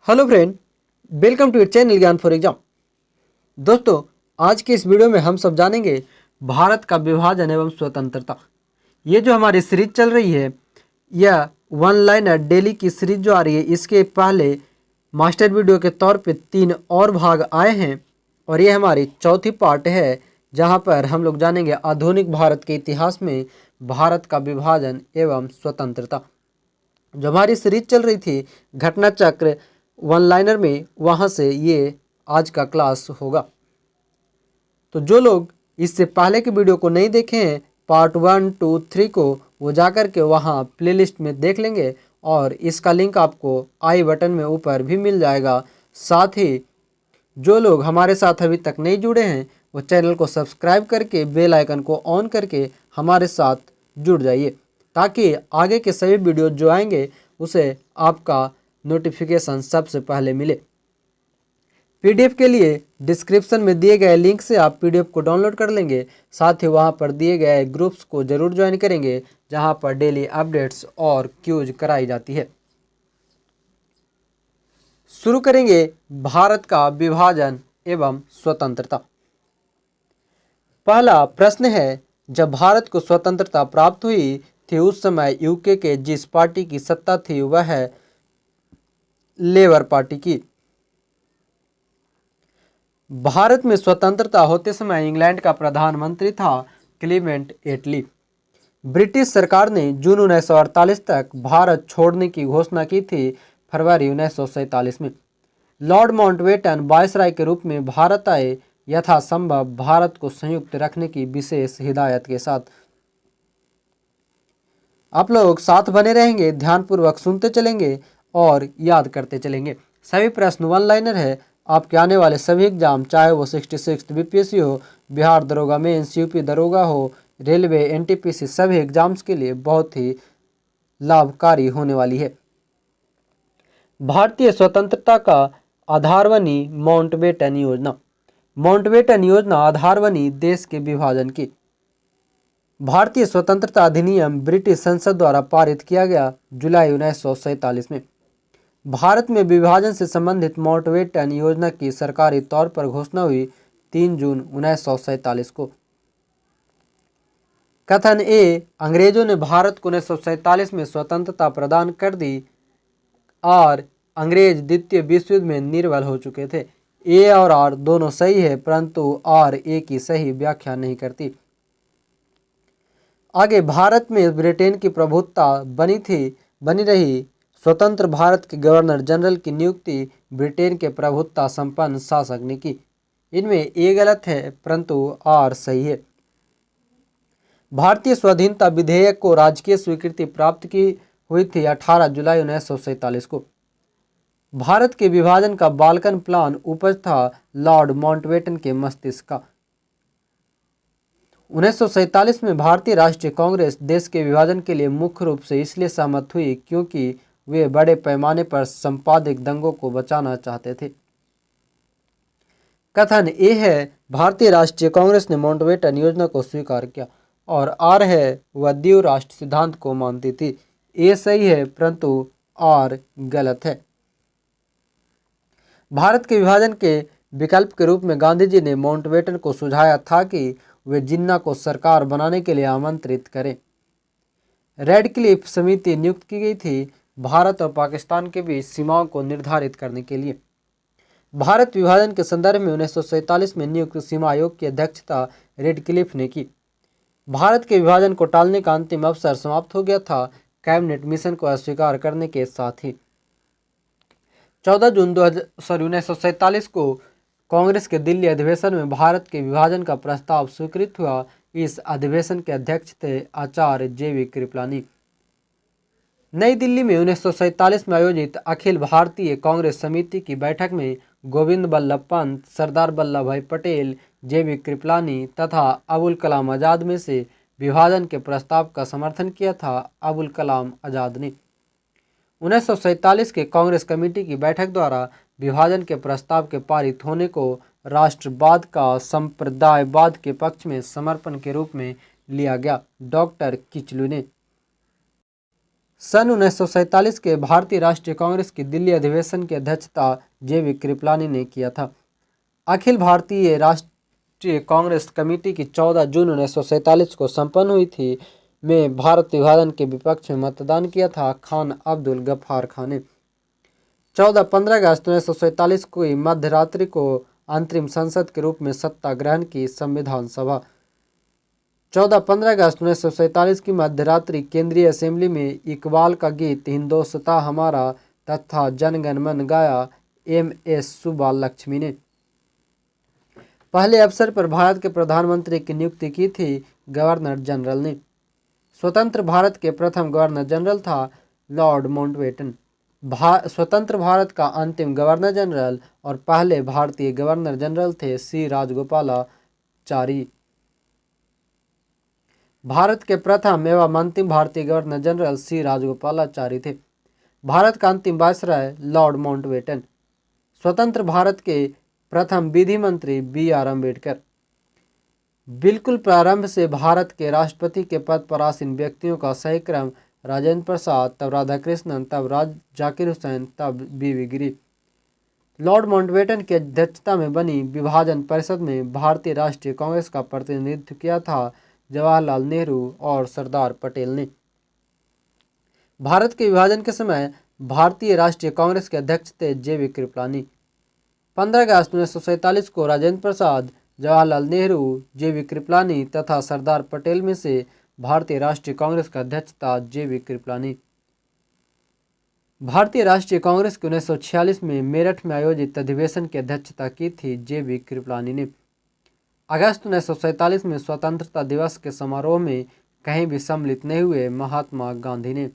Hello friend, welcome to your channel Gyan for exam. दोस्तों, आज के इस वीडियो में हम सब जानेंगे भारत का विभाजन एवं स्वतंत्रता। ये जो हमारी सीरीज चल रही है, यह वन लाइनर डेली की सीरीज जो आ रही है, इसके पहले मास्टर वीडियो के तौर पे 3 और भाग आए हैं और ये हमारी चौथी पार्ट है, जहाँ पर हम लोग जानेंगे आधुनिक भारत के इतिहास में भारत का विभाजन एवं स्वतंत्रता। जो हमारी सीरीज चल रही थी घटना चक्र वन लाइनर में, वहाँ से ये आज का क्लास होगा। तो जो लोग इससे पहले के वीडियो को नहीं देखे हैं, पार्ट 1, 2, 3 को, वो जाकर के वहाँ प्लेलिस्ट में देख लेंगे और इसका लिंक आपको आई बटन में ऊपर भी मिल जाएगा। साथ ही जो लोग हमारे साथ अभी तक नहीं जुड़े हैं, वो चैनल को सब्सक्राइब करके बेल आइकन को ऑन करके हमारे साथ जुड़ जाइए, ताकि आगे के सभी वीडियो जो आएंगे उसे आपका नोटिफिकेशन सबसे पहले मिले। पीडीएफ के लिए डिस्क्रिप्शन में दिए गए लिंक से आप पीडीएफ को डाउनलोड कर लेंगे। साथ ही वहां पर दिए गए ग्रुप्स को जरूर ज्वाइन करेंगे, जहां पर डेली अपडेट्स और क्यूज कराई जाती है। शुरू करेंगे भारत का विभाजन एवं स्वतंत्रता। पहला प्रश्न है, जब भारत को स्वतंत्रता प्राप्त हुई थी उस समय यूके के जिस पार्टी की सत्ता थी वह लेबर पार्टी की। भारत में स्वतंत्रता होते समय इंग्लैंड का प्रधानमंत्री था क्लीमेंट एटली। ब्रिटिश सरकार ने जून 1948 तक भारत छोड़ने की घोषणा की थी फरवरी 1947 में। लॉर्ड माउंटबेटन वायसराय के रूप में भारत आए, यथासंभव भारत को संयुक्त रखने की विशेष हिदायत के साथ। आप लोग साथ बने रहेंगे, ध्यानपूर्वक सुनते चलेंगे और याद करते चलेंगे। सभी प्रश्न वन लाइनर है। आपके आने वाले सभी एग्जाम, चाहे वो 66 बीपीएससी हो, बिहार दरोगा मेंस, यूपी दरोगा हो, रेलवे, एनटीपीसी, सभी एग्जाम्स के लिए बहुत ही लाभकारी होने वाली है। भारतीय स्वतंत्रता का आधार बनी माउंटबेटन योजना। माउंटबेटन योजना आधार बनी देश के विभाजन की। भारतीय स्वतंत्रता अधिनियम ब्रिटिश संसद द्वारा पारित किया गया जुलाई 1947 में। भारत में विभाजन से संबंधित माउंटबेटन योजना की सरकारी तौर पर घोषणा हुई 3 जून 1947 को। कथन ए, अंग्रेजों ने भारत को 1947 में स्वतंत्रता प्रदान कर दी और अंग्रेज द्वितीय विश्व युद्ध में निर्बल हो चुके थे। ए और आर दोनों सही है, परंतु आर ए की सही व्याख्या नहीं करती। आगे, भारत में ब्रिटेन की प्रभुत्ता बनी रही। स्वतंत्र भारत के गवर्नर जनरल की नियुक्ति ब्रिटेन के प्रभुत्ता संपन्न शासक ने की। इनमें ए गलत है, परंतु आर सही है। भारतीय स्वाधीनता विधेयक को राजकीय स्वीकृति प्राप्त की हुई थी 18 जुलाई 1947 को। भारत के विभाजन का बाल्कन प्लान उपज था लॉर्ड माउंटबेटन के मस्तिष्क का। 1947 में भारतीय राष्ट्रीय कांग्रेस देश के विभाजन के लिए मुख्य रूप से इसलिए सहमत हुई क्योंकि वे बड़े पैमाने पर सांप्रदायिक दंगों को बचाना चाहते थे। कथन ए है, भारतीय राष्ट्रीय कांग्रेस ने माउंटबेटन योजना को स्वीकार किया, और आर है, वह द्विराष्ट्र राष्ट्र सिद्धांत को मानती थी। ए सही है, परंतु आर गलत है। भारत के विभाजन के विकल्प के रूप में गांधी जी ने माउंटबेटन को सुझाया था कि वे जिन्ना को सरकार बनाने के लिए आमंत्रित करें। रेडक्लिफ समिति नियुक्त की गई थी भारत और पाकिस्तान के बीच सीमाओं को निर्धारित करने के लिए। भारत विभाजन के संदर्भ में 1947 में नियुक्त सीमा आयोग की अध्यक्षता रेडक्लिफ ने की। भारत के विभाजन को टालने का अंतिम अवसर समाप्त हो गया था कैबिनेट मिशन को अस्वीकार करने के साथ ही। 14 जून 1947 को कांग्रेस के दिल्ली अधिवेशन में भारत के विभाजन का प्रस्ताव स्वीकृत हुआ। इस अधिवेशन के अध्यक्ष थे आचार्य जेवी कृपलानी। नई दिल्ली में 1947 में आयोजित अखिल भारतीय कांग्रेस समिति की बैठक में गोविंद बल्लभ पंत, सरदार वल्लभ भाई पटेल, जेवी कृपलानी तथा अबुल कलाम आजाद में से विभाजन के प्रस्ताव का समर्थन किया था अबुल कलाम आजाद ने। 1947 के कांग्रेस कमेटी की बैठक द्वारा विभाजन के प्रस्ताव के पारित होने को राष्ट्रवाद का संप्रदायवाद के पक्ष में समर्पण के रूप में लिया गया। डॉक्टर किचलू ने सन 1947 के भारतीय राष्ट्रीय कांग्रेस की दिल्ली अधिवेशन की अध्यक्षता JV कृपलानी ने किया था। अखिल भारतीय राष्ट्रीय कांग्रेस कमेटी की 14 जून 1947 को संपन्न हुई थी में भारत विभाजन के विपक्ष में मतदान किया था खान अब्दुल गफ्फार खान ने। 14-15 अगस्त 1947 को मध्य रात्रि को अंतरिम संसद के रूप में सत्ता ग्रहण की संविधान सभा। 14-15 अगस्त 1947 की मध्य रात्रि केंद्रीय असेंबली में इकबाल का गीत हिंदोस्तां हमारा तथा जनगण मन गाया MS सुब्बा लक्ष्मी ने। पहले अवसर पर भारत के प्रधानमंत्री की नियुक्ति की थी गवर्नर जनरल ने। स्वतंत्र भारत के प्रथम गवर्नर जनरल था लॉर्ड माउंटबेटन। स्वतंत्र भारत का अंतिम गवर्नर जनरल और पहले भारतीय गवर्नर जनरल थे C राजगोपालाचारी। भारत के प्रथम एवं अंतिम भारतीय गवर्नर जनरल C राजगोपालाचारी थे। भारत का अंतिम वायसराय लॉर्ड माउंटबेटन। स्वतंत्र भारत के प्रथम विधि मंत्री BR अम्बेडकर। बिल्कुल प्रारंभ से भारत के राष्ट्रपति के पद पर आसीन व्यक्तियों का सही क्रम राजेंद्र प्रसाद, तब राधाकृष्णन, तब जाकिर हुसैन, तब BV गिरी। लॉर्ड माउंटबेटन की अध्यक्षता में बनी विभाजन परिषद में भारतीय राष्ट्रीय कांग्रेस का प्रतिनिधित्व किया था जवाहरलाल नेहरू और सरदार पटेल ने। भारत के विभाजन के समय भारतीय राष्ट्रीय कांग्रेस के अध्यक्ष थे JV कृपलानी। 15 अगस्त 1947 को राजेंद्र प्रसाद, जवाहरलाल नेहरू, JV कृपलानी तथा सरदार पटेल में से भारतीय राष्ट्रीय कांग्रेस का अध्यक्ष था JV कृपलानी। भारतीय राष्ट्रीय कांग्रेस के 1946 में मेरठ में आयोजित अधिवेशन की अध्यक्षता की थी JV कृपलानी ने। अगस्त 1947 में स्वतंत्रता दिवस के समारोह में कहीं भी सम्मिलित नहीं हुए महात्मा गांधी ने।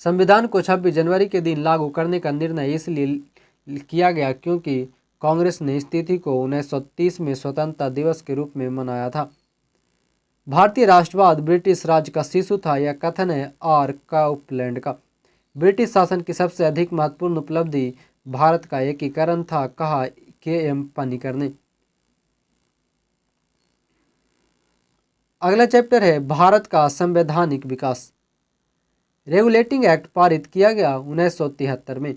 संविधान को 26 जनवरी के दिन लागू करने का निर्णय इसलिए किया गया क्योंकि कांग्रेस ने इस तिथि को 1930 में स्वतंत्रता दिवस के रूप में मनाया था। भारतीय राष्ट्रवाद ब्रिटिश राज का शिशु था, यह कथन है R काउपलैंड का। ब्रिटिश शासन की सबसे अधिक महत्वपूर्ण उपलब्धि भारत का एकीकरण था, कहा KM पानिकर ने। अगला चैप्टर है भारत का संवैधानिक विकास। रेगुलेटिंग एक्ट पारित किया गया 1973 में।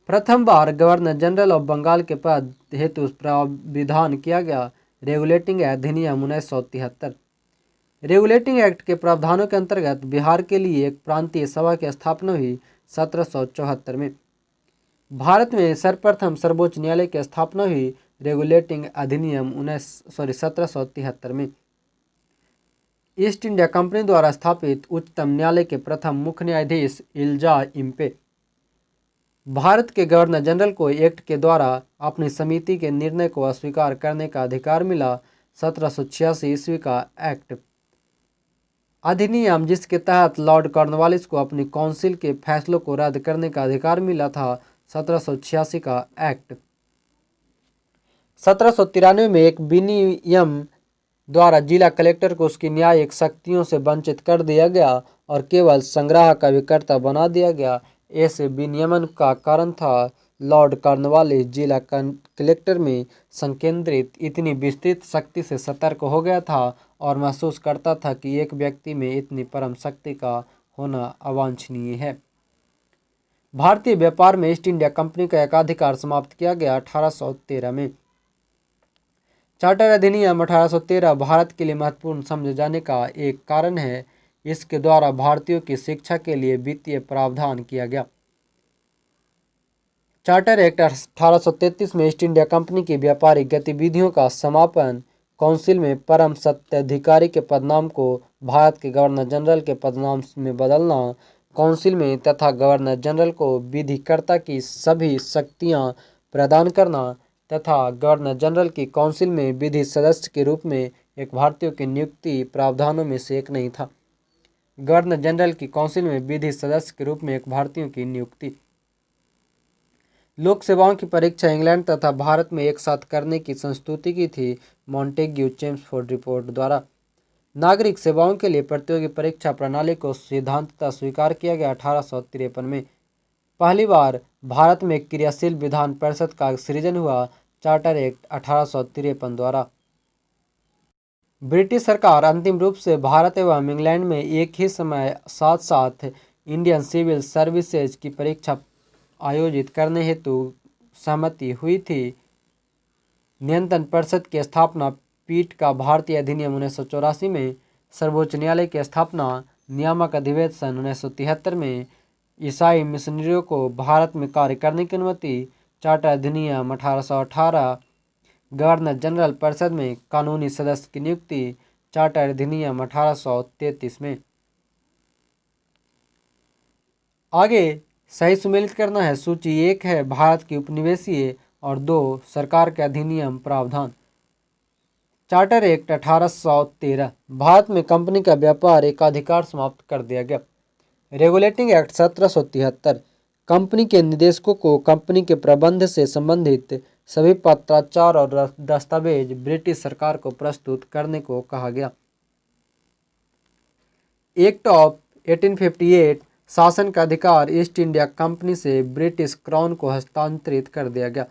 प्रथम बार गवर्नर जनरल ऑफ बंगाल के पद हेतु प्राविधान किया गया रेगुलेटिंग अधिनियम 1973। रेगुलेटिंग एक्ट के प्रावधानों के अंतर्गत बिहार के लिए एक प्रांतीय सभा की स्थापना हुई 1774 में। भारत में सर्वप्रथम सर्वोच्च न्यायालय की स्थापना हुई रेगुलेटिंग अधिनियम 1773 में। ईस्ट इंडिया कंपनी द्वारा स्थापित उच्चतम न्यायालय के प्रथम मुख्य न्यायाधीश इल्जा इम्पे। भारत के गवर्नर जनरल को एक्ट के द्वारा अपनी समिति के निर्णय को अस्वीकार करने का अधिकार मिला 1786 ईस्वी का एक्ट अधिनियम, जिसके तहत लॉर्ड कॉर्नवालिस को अपनी काउंसिल के फैसलों को रद्द करने का अधिकार मिला था 1786 का एक्ट। 1793 में एक विनियम द्वारा जिला कलेक्टर को उसकी न्यायिक शक्तियों से वंचित कर दिया गया और केवल संग्रह का विक्रेता बना दिया गया। ऐसे विनियमन का कारण था लॉर्ड कॉर्नवालिस जिला कलेक्टर में संकेंद्रित इतनी विस्तृत शक्ति से सतर्क हो गया था और महसूस करता था कि एक व्यक्ति में इतनी परम शक्ति का होना अवांछनीय है। भारतीय व्यापार में ईस्ट इंडिया कंपनी का एकाधिकार समाप्त किया गया 1813 में। चार्टर अधिनियम 1813 भारत के लिए महत्वपूर्ण समझे जाने का एक कारण है। इसके द्वारा भारतीयों की शिक्षा के लिए वित्तीय प्रावधान किया गया। चार्टर एक्ट 1833 में ईस्ट इंडिया कंपनी की व्यापारिक गतिविधियों का समापन, काउंसिल में परम सत्ताधिकारी के पदनाम को भारत के गवर्नर जनरल के पदनाम में बदलना, काउंसिल में तथा गवर्नर जनरल को विधिकर्ता की सभी शक्तियां प्रदान करना तथा गवर्नर जनरल की काउंसिल में विधि सदस्य के रूप में एक भारतीय की नियुक्ति प्रावधानों में से एक नहीं था। गवर्नर जनरल की काउंसिल में विधि सदस्य के रूप में एक भारतीयों की नियुक्ति। लोक सेवाओं की परीक्षा इंग्लैंड तथा भारत में एक साथ करने की संस्तुति की थी मॉन्टेग्यू चेम्सफोर्ड रिपोर्ट द्वारा। नागरिक सेवाओं के लिए प्रतियोगी परीक्षा प्रणाली को सिद्धांततः स्वीकार किया गया 1853 में। पहली बार भारत में क्रियाशील विधान परिषद का सृजन हुआ चार्टर एक्ट 1853 द्वारा। ब्रिटिश सरकार अंतिम रूप से भारत एवं इंग्लैंड में एक ही समय साथ साथ इंडियन सिविल सर्विसेज की परीक्षा आयोजित करने हेतु सहमति हुई थी। नियंत्रण परिषद की स्थापना पीठ का भारतीय अधिनियम 1984 में, सर्वोच्च न्यायालय की स्थापना, नियामक अधिवेशन 1973 में, ईसाई मिशनरियों को भारत में कार्य करने की अनुमति, चार्टर अधिनियम 1818, गवर्नर जनरल परिषद में कानूनी सदस्य की नियुक्ति, चार्टर अधिनियम 1833 में। आगे सही सुमेलित करना है। सूची 1 है भारत की उपनिवेशीय और 2 सरकार के अधिनियम प्रावधान। चार्टर एक्ट 1813, भारत में कंपनी का व्यापार एकाधिकार समाप्त कर दिया गया। रेगुलेटिंग एक्ट 1773, कंपनी के निदेशकों को कंपनी के प्रबंध से संबंधित सभी पत्राचार और दस्तावेज ब्रिटिश सरकार को प्रस्तुत करने को कहा गया। एक्ट ऑफ 1858, शासन का अधिकार ईस्ट इंडिया कंपनी से ब्रिटिश क्राउन को हस्तांतरित कर दिया गया।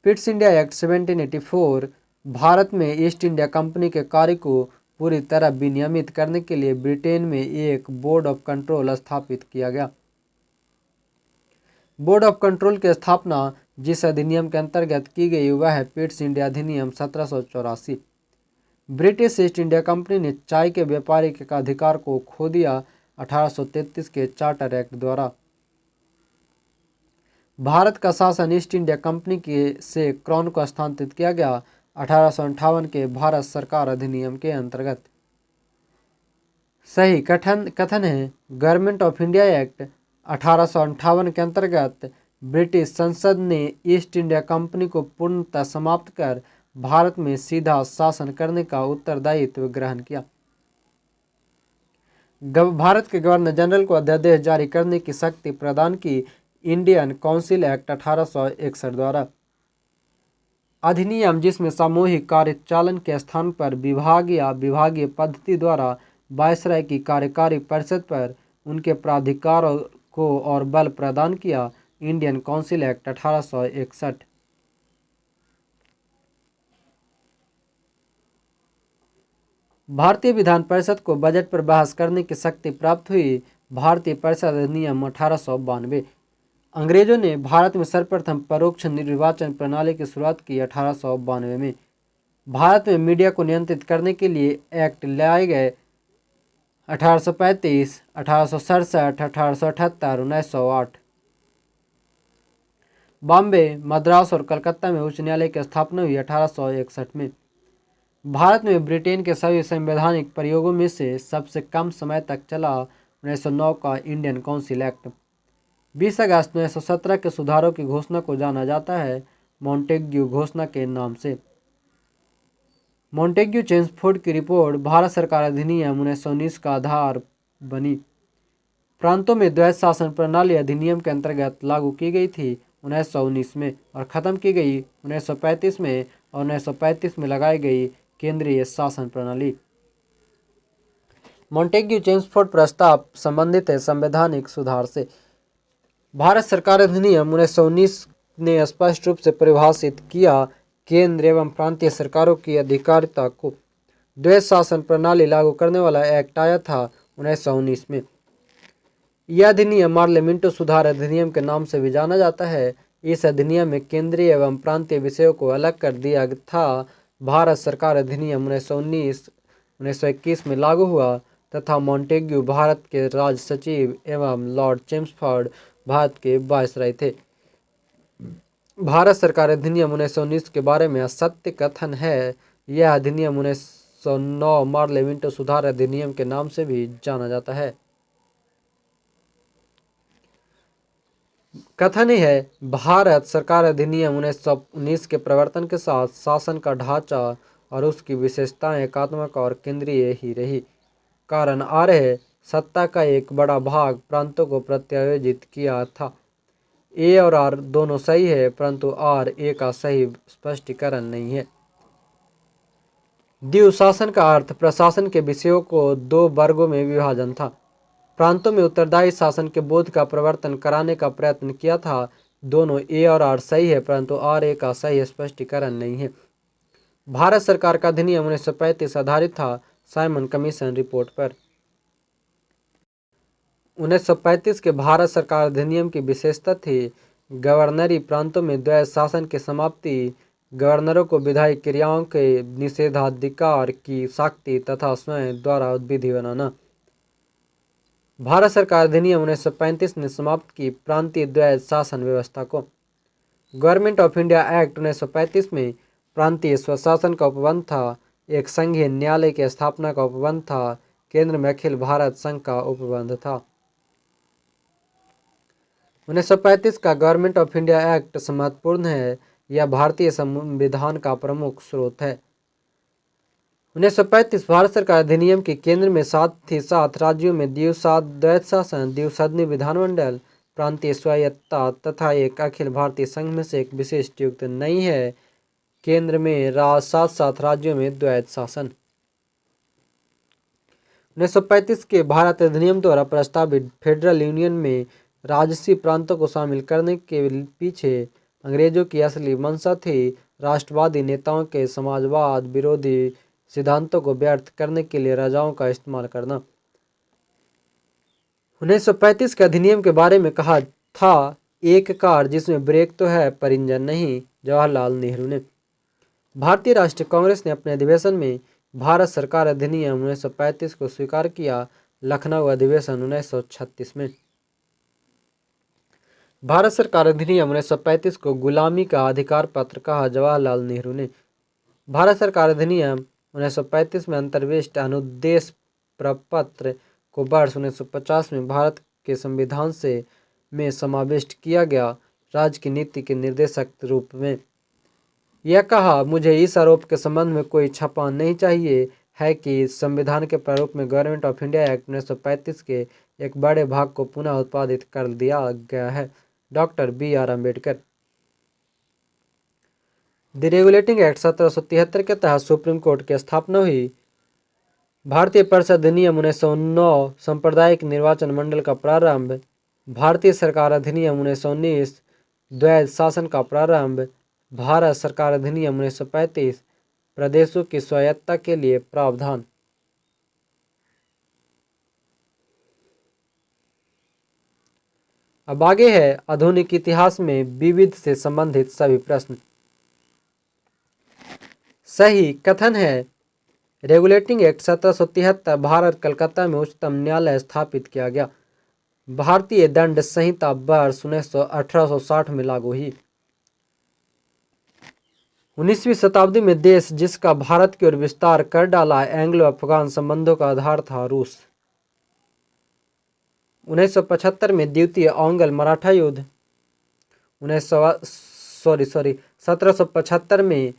पिट्स इंडिया एक्ट 1784, भारत में ईस्ट इंडिया कंपनी के कार्य को पूरी तरह विनियमित करने के लिए ब्रिटेन में एक बोर्ड ऑफ कंट्रोल स्थापित किया गया। बोर्ड ऑफ कंट्रोल की स्थापना जिस अधिनियम के अंतर्गत की गई वह है पिट्स इंडिया अधिनियम 1784। ब्रिटिश ईस्ट इंडिया कंपनी ने चाय के व्यापारिक अधिकार को खो दिया 1833 के चार्टर एक्ट द्वारा। भारत का शासन ईस्ट इंडिया कंपनी के से क्राउन को हस्तांतरित किया गया 1858 के भारत सरकार अधिनियम के अंतर्गत। सही कथन है। गवर्नमेंट ऑफ इंडिया एक्ट 1858 के अंतर्गत ब्रिटिश संसद ने ईस्ट इंडिया कंपनी को पूर्णतः समाप्त कर भारत में सीधा शासन करने का उत्तरदायित्व ग्रहण किया। भारत के गवर्नर जनरल को अध्यादेश जारी करने की शक्ति प्रदान की इंडियन काउंसिल एक्ट 1861 द्वारा। अधिनियम जिसमें सामूहिक कार्यचालन के स्थान पर विभाग या विभागीय पद्धति द्वारा वायसराय की कार्यकारी परिषद पर उनके प्राधिकारों को और बल प्रदान किया, इंडियन काउंसिल एक्ट 1861। भारतीय विधान परिषद को बजट पर बहस करने की शक्ति प्राप्त हुई, भारतीय परिषद अधिनियम 1892। अंग्रेजों ने भारत में सर्वप्रथम परोक्ष निर्वाचन प्रणाली की शुरुआत की 1892 में। भारत में मीडिया को नियंत्रित करने के लिए एक्ट लाए गए 1835, 1867, 1878, 1908। बॉम्बे, मद्रास और कलकत्ता में उच्च न्यायालय की स्थापना हुई 1861 में। भारत में ब्रिटेन के सभी संवैधानिक प्रयोगों में से सबसे कम समय तक चला 1909 का इंडियन काउंसिल एक्ट। 20 अगस्त 1917 के सुधारों की घोषणा को जाना जाता है मॉन्टेग्यू घोषणा के नाम से। मॉन्टेग्यू चेम्सफोर्ड की रिपोर्ट भारत सरकार अधिनियम 1919 का आधार बनी। प्रांतों में द्वैत शासन प्रणाली अधिनियम के अंतर्गत लागू की गई थी 1919 में और ख़त्म की गई 1935 में, और 1935 में लगाई गई केंद्रीय शासन प्रणाली। मॉन्टेग्यू चेम्सफोर्ड प्रस्ताव संबंधित है संवैधानिक सुधार से। भारत सरकार अधिनियम 1919 ने स्पष्ट रूप से परिभाषित किया केंद्र एवं प्रांतीय सरकारों की अधिकारिता को। द्वैत शासन प्रणाली लागू करने वाला एक्ट आया था 1919 में। यह अधिनियम मार्लेमिंटो सुधार अधिनियम के नाम से भी जाना जाता है। इस अधिनियम में केंद्रीय एवं प्रांतीय विषयों को अलग कर दिया था। भारत सरकार अधिनियम 1919-1921 में लागू हुआ तथा मॉन्टेग्यू भारत के राज सचिव एवं लॉर्ड चेम्सफोर्ड भारत के वायसराय थे। भारत सरकार अधिनियम 1919 के बारे में असत्य कथन है। यह अधिनियम 1909 मार्लेमिंटो सुधार अधिनियम के नाम से भी जाना जाता है। कथन ही है भारत सरकार अधिनियम 1919 के प्रवर्तन के साथ शासन का ढांचा और उसकी विशेषताएं एकात्मक और केंद्रीय ही रही। कारण आर है सत्ता का एक बड़ा भाग प्रांतों को प्रत्यायोजित किया था। ए और आर दोनों सही है, परंतु आर ए का सही स्पष्टीकरण नहीं है। द्विशासन शासन का अर्थ प्रशासन के विषयों को 2 वर्गों में विभाजन था। प्रांतों में उत्तरदायी शासन के बोध का प्रवर्तन कराने का प्रयत्न किया था। दोनों ए और आर सही है, परंतु आर ए का सही स्पष्टीकरण नहीं है। भारत सरकार का अधिनियम 1935 आधारित था साइमन कमीशन रिपोर्ट पर। 1935 के भारत सरकार अधिनियम की विशेषता थी गवर्नरी प्रांतों में द्वैध शासन की समाप्ति, गवर्नरों को विधायी क्रियाओं के निषेधाधिकार की शक्ति तथा स्वयं द्वारा विधि बनाना। भारत सरकार अधिनियम 1935 ने समाप्त की प्रांतीय द्वैध शासन व्यवस्था को। गवर्नमेंट ऑफ इंडिया एक्ट 1935 में प्रांतीय स्वशासन का उपबंध था, एक संघीय न्यायालय की स्थापना का उपबंध था, केंद्र में अखिल भारत संघ का उपबंध था। 1935 का गवर्नमेंट ऑफ इंडिया एक्ट महत्वपूर्ण है, यह भारतीय संविधान का प्रमुख स्रोत है। 1935 भारत सरकार अधिनियम के केंद्र में साथ ही साथ राज्यों में द्वैध शासन, द्विसदनी विधानमंडल, प्रांतीय स्वायत्तता तथा एक अखिल भारतीय संघ में से एक विशिष्ट युक्त नहीं है। केंद्र में साथ साथ राज्यों में द्वैध शासन। 1935 के भारत अधिनियम द्वारा प्रस्तावित फेडरल यूनियन में राजसी प्रांतों को शामिल करने के पीछे अंग्रेजों की असली मंशा थी राष्ट्रवादी नेताओं के समाजवाद विरोधी सिद्धांतों को व्यर्थ करने के लिए राजाओं का इस्तेमाल करना। 1935 के अधिनियम के बारे में कहा था, एक कार जिसमें ब्रेक तो है पर इंजन नहीं। जवाहरलाल नेहरू ने। भारतीय राष्ट्रीय कांग्रेस ने अपने अधिवेशन में भारत सरकार अधिनियम 1935 को स्वीकार किया। लखनऊ अधिवेशन 1936 में। भारत सरकार अधिनियम 1935 को गुलामी का अधिकार पत्र कहा। जवाहरलाल नेहरू ने। भारत सरकार अधिनियम 1935 में अंतर्विष्ट अनुदेश प्रपत्र को वर्ष 1950 में भारत के संविधान से में समाविष्ट किया गया राज्य की नीति के निर्देशक रूप में। यह कहा, मुझे इस आरोप के संबंध में कोई छपा नहीं चाहिए है कि संविधान के प्रारूप में गवर्नमेंट ऑफ इंडिया एक्ट 1935 के एक बड़े भाग को पुनः उत्पादित कर दिया गया है। Doctor BR Ambedkar. The regulating act 1773 के तहत सुप्रीम कोर्ट की स्थापना हुई। भारतीय परिषद अधिनियम 1909 सांप्रदायिक निर्वाचन मंडल का प्रारंभ। भारतीय सरकार अधिनियम 1919 द्वैध शासन का प्रारंभ। भारत सरकार अधिनियम 1935 प्रदेशों की स्वायत्तता के लिए प्रावधान। अब आगे है आधुनिक इतिहास में विविध से संबंधित सभी प्रश्न। सही कथन है, रेगुलेटिंग एक्ट 1773 भारत कलकत्ता में उच्चतम न्यायालय स्थापित किया गया। भारतीय दंड संहिता वर्ष 1860 में लागू हुई। 19वीं शताब्दी में देश जिसका भारत की ओर विस्तार कर डाला एंग्लो अफगान संबंधों का आधार था रूस। 1975 में द्वितीय ओंगल मराठा युद्ध। 1775 में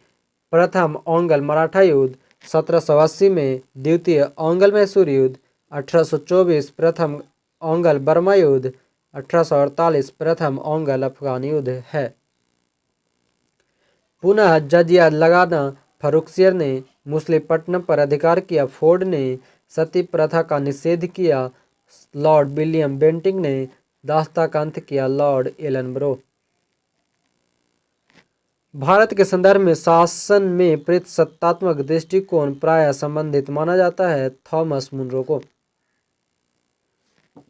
प्रथम ओंगल मराठा युद्ध। 1780 में द्वितीय ओंगल मैसूर युद्ध। 1824 प्रथम ओंगल बर्मा युद्ध। 1848 प्रथम ओंगल अफगान युद्ध है। पुनः जजिया लगाना फर्रुखसियर ने मुसलिपट्टनम पर अधिकार किया। फोर्ड ने सती प्रथा का निषेध किया। लॉर्ड विलियम बेंटिंक ने दास्ता का अंत किया। लॉर्ड एलनब्रो। भारत के संदर्भ में शासन में प्रतिसत्तात्मक दृष्टिकोण प्रायः संबंधित माना जाता है। थॉमस मुनरो को।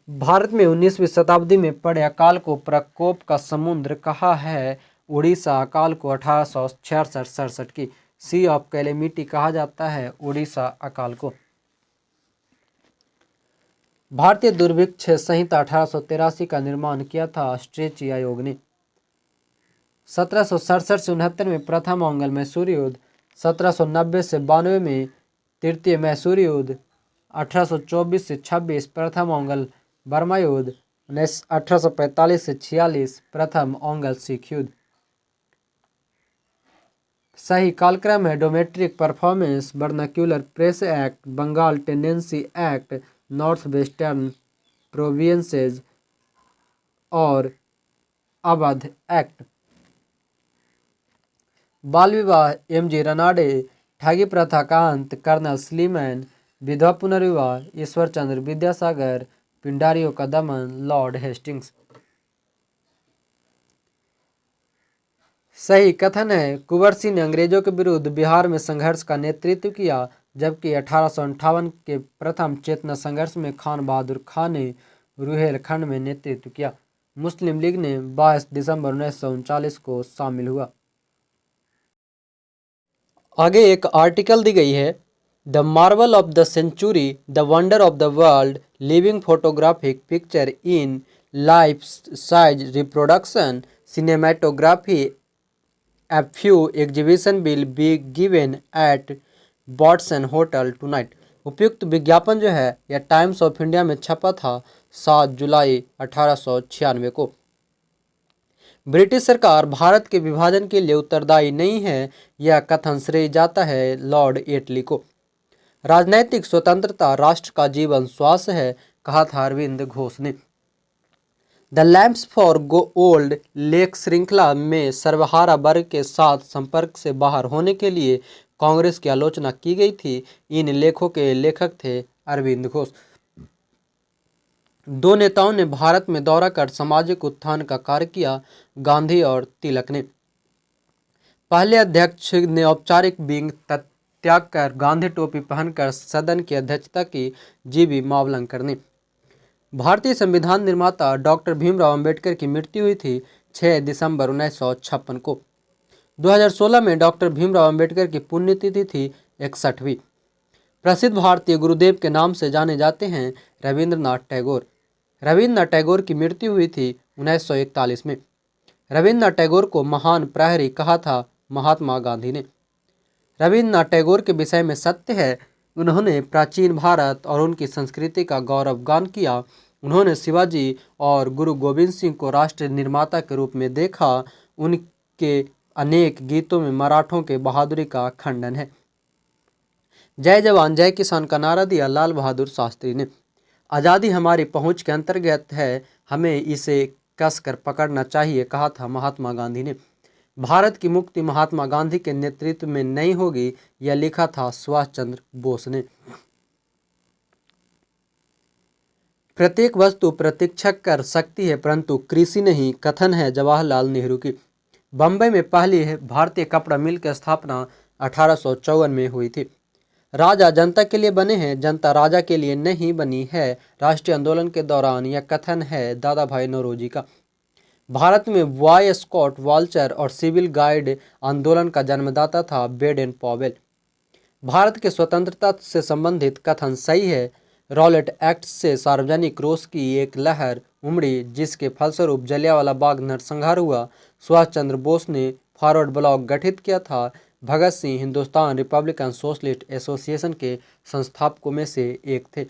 भारत में 19वीं शताब्दी में पड़े अकाल को प्रकोप का समुद्र कहा है। उड़ीसा अकाल को 1866-67 की सी ऑफ कैलेमिटी कहा जाता है। उड़ीसा अकाल को। भारतीय दुर्भिक्ष संहिता 1883 का निर्माण किया था स्ट्रेची आयोग ने। 1767 से 69 में प्रथम ओंगल मैसूर युद्ध। 1790 से 92 में तृतीय मैसूर युद्ध। 1824 से 26 प्रथम ओंगल बर्मा युद्ध। 1845 से 46 प्रथम ओंगल सिख युद्ध। सही कालक्रम है dramatic performance, vernacular press act, Bengal tenancy act, north western provinces और अवध एक्ट। बाल विवाह MG रनाडे, ठगी प्रथा का अंत कर्नल स्लीमैन, विधवा पुनर्विवाह ईश्वर चंद्र विद्यासागर, पिंडारियों का दमन लॉर्ड हेस्टिंग्स। सही कथन है। कुंवर सिंह ने अंग्रेजों के विरुद्ध बिहार में संघर्ष का नेतृत्व किया, जबकि 1858 के प्रथम चेतना संघर्ष में खान बहादुर खान ने रुहेलखंड में नेतृत्व किया। मुस्लिम लीग ने 22 दिसंबर 1939 को शामिल हुआ। आगे एक आर्टिकल दी गई है, the marvel of the century, the wonder of the world, living photographic picture in life size reproduction cinematography, a few exhibition will be given at Watson hotel tonight. उपयुक्त विज्ञापन जो है यह टाइम्स ऑफ इंडिया में छपा था 7 जुलाई 1896 को। British सरकार भारत के विभाजन के लिए उत्तरदायी नहीं है, यह कथन श्रेय जाता है लॉर्ड एटली को। राजनैतिक स्वतंत्रता राष्ट्र का जीवन श्वास है, कहा था अरविंद घोष ने। The lamps for old lake श्रृंखला में सर्वहारा वर्ग के साथ संपर्क से बाहर होने के लिए कांग्रेस की आलोचना की गई थी। इन लेखों के लेखक थे अरविंद घोष। दो नेताओं ने भारत में दौरा कर सामाजिक उत्थान का कार्य किया, गांधी और तिलक ने। पहले अध्यक्ष ने औपचारिक विंग त्याग कर गांधी टोपी पहनकर सदन की अध्यक्षता की, जीबी मावलंकर ने। भारतीय संविधान निर्माता डॉक्टर भीमराव अंबेडकर की मृत्यु हुई थी 6 दिसंबर 1956 को। 2016 में डॉक्टर भीमराव अंबेडकर की पुण्यतिथि थी 61वीं। प्रसिद्ध भारतीय गुरुदेव के नाम से जाने जाते हैं रविंद्रनाथ टैगोर। रविंद्रनाथ टैगोर की मृत्यु हुई थी 1941 में। रविंद्रनाथ टैगोर को महान प्रहरी कहा था महात्मा गांधी ने। रविंद्रनाथ टैगोर के विषय में सत्य है, उन्होंने प्राचीन भारत और उनकी संस्कृति का गौरवगान किया। उन्होंने शिवाजी और गुरु गोविंद सिंह को राष्ट्र निर्माता के रूप में देखा। उनके अनेक गीतों में मराठों के बहादुरी का खंडन है। जय जवान जय किसान का नारा दिया लाल बहादुर शास्त्री ने। आज़ादी हमारी पहुंच के अंतर्गत है, हमें इसे कसकर पकड़ना चाहिए, कहा था महात्मा गांधी ने। भारत की मुक्ति महात्मा गांधी के नेतृत्व में नहीं होगी, यह लिखा था सुभाष चंद्र बोस ने। प्रत्येक वस्तु प्रतीक्षा कर सकती है परंतु कृषि नहीं, कथन है जवाहरलाल नेहरू की। बम्बई में पहली भारतीय कपड़ा मिल की स्थापना 1854 में हुई थी। राजा जनता के लिए बने हैं, जनता राजा के लिए नहीं बनी है। राष्ट्रीय आंदोलन के दौरान यह कथन है दादा भाई नौरोजी का। भारत में बॉय स्काउट, वाल्चर और सिविल गाइड आंदोलन का जन्मदाता था बेडेन पॉवेल। भारत के स्वतंत्रता से संबंधित कथन सही है। रॉलेट एक्ट से सार्वजनिक रोष की एक लहर उमड़ी, जिसके फलस्वरूप जलियांवाला बाग नरसंहार हुआ। सुभाष चंद्र बोस ने फॉरवर्ड ब्लॉक गठित किया था। Bhagat Singh Hindustan republican socialist association के संस्थापकों में से एक थे।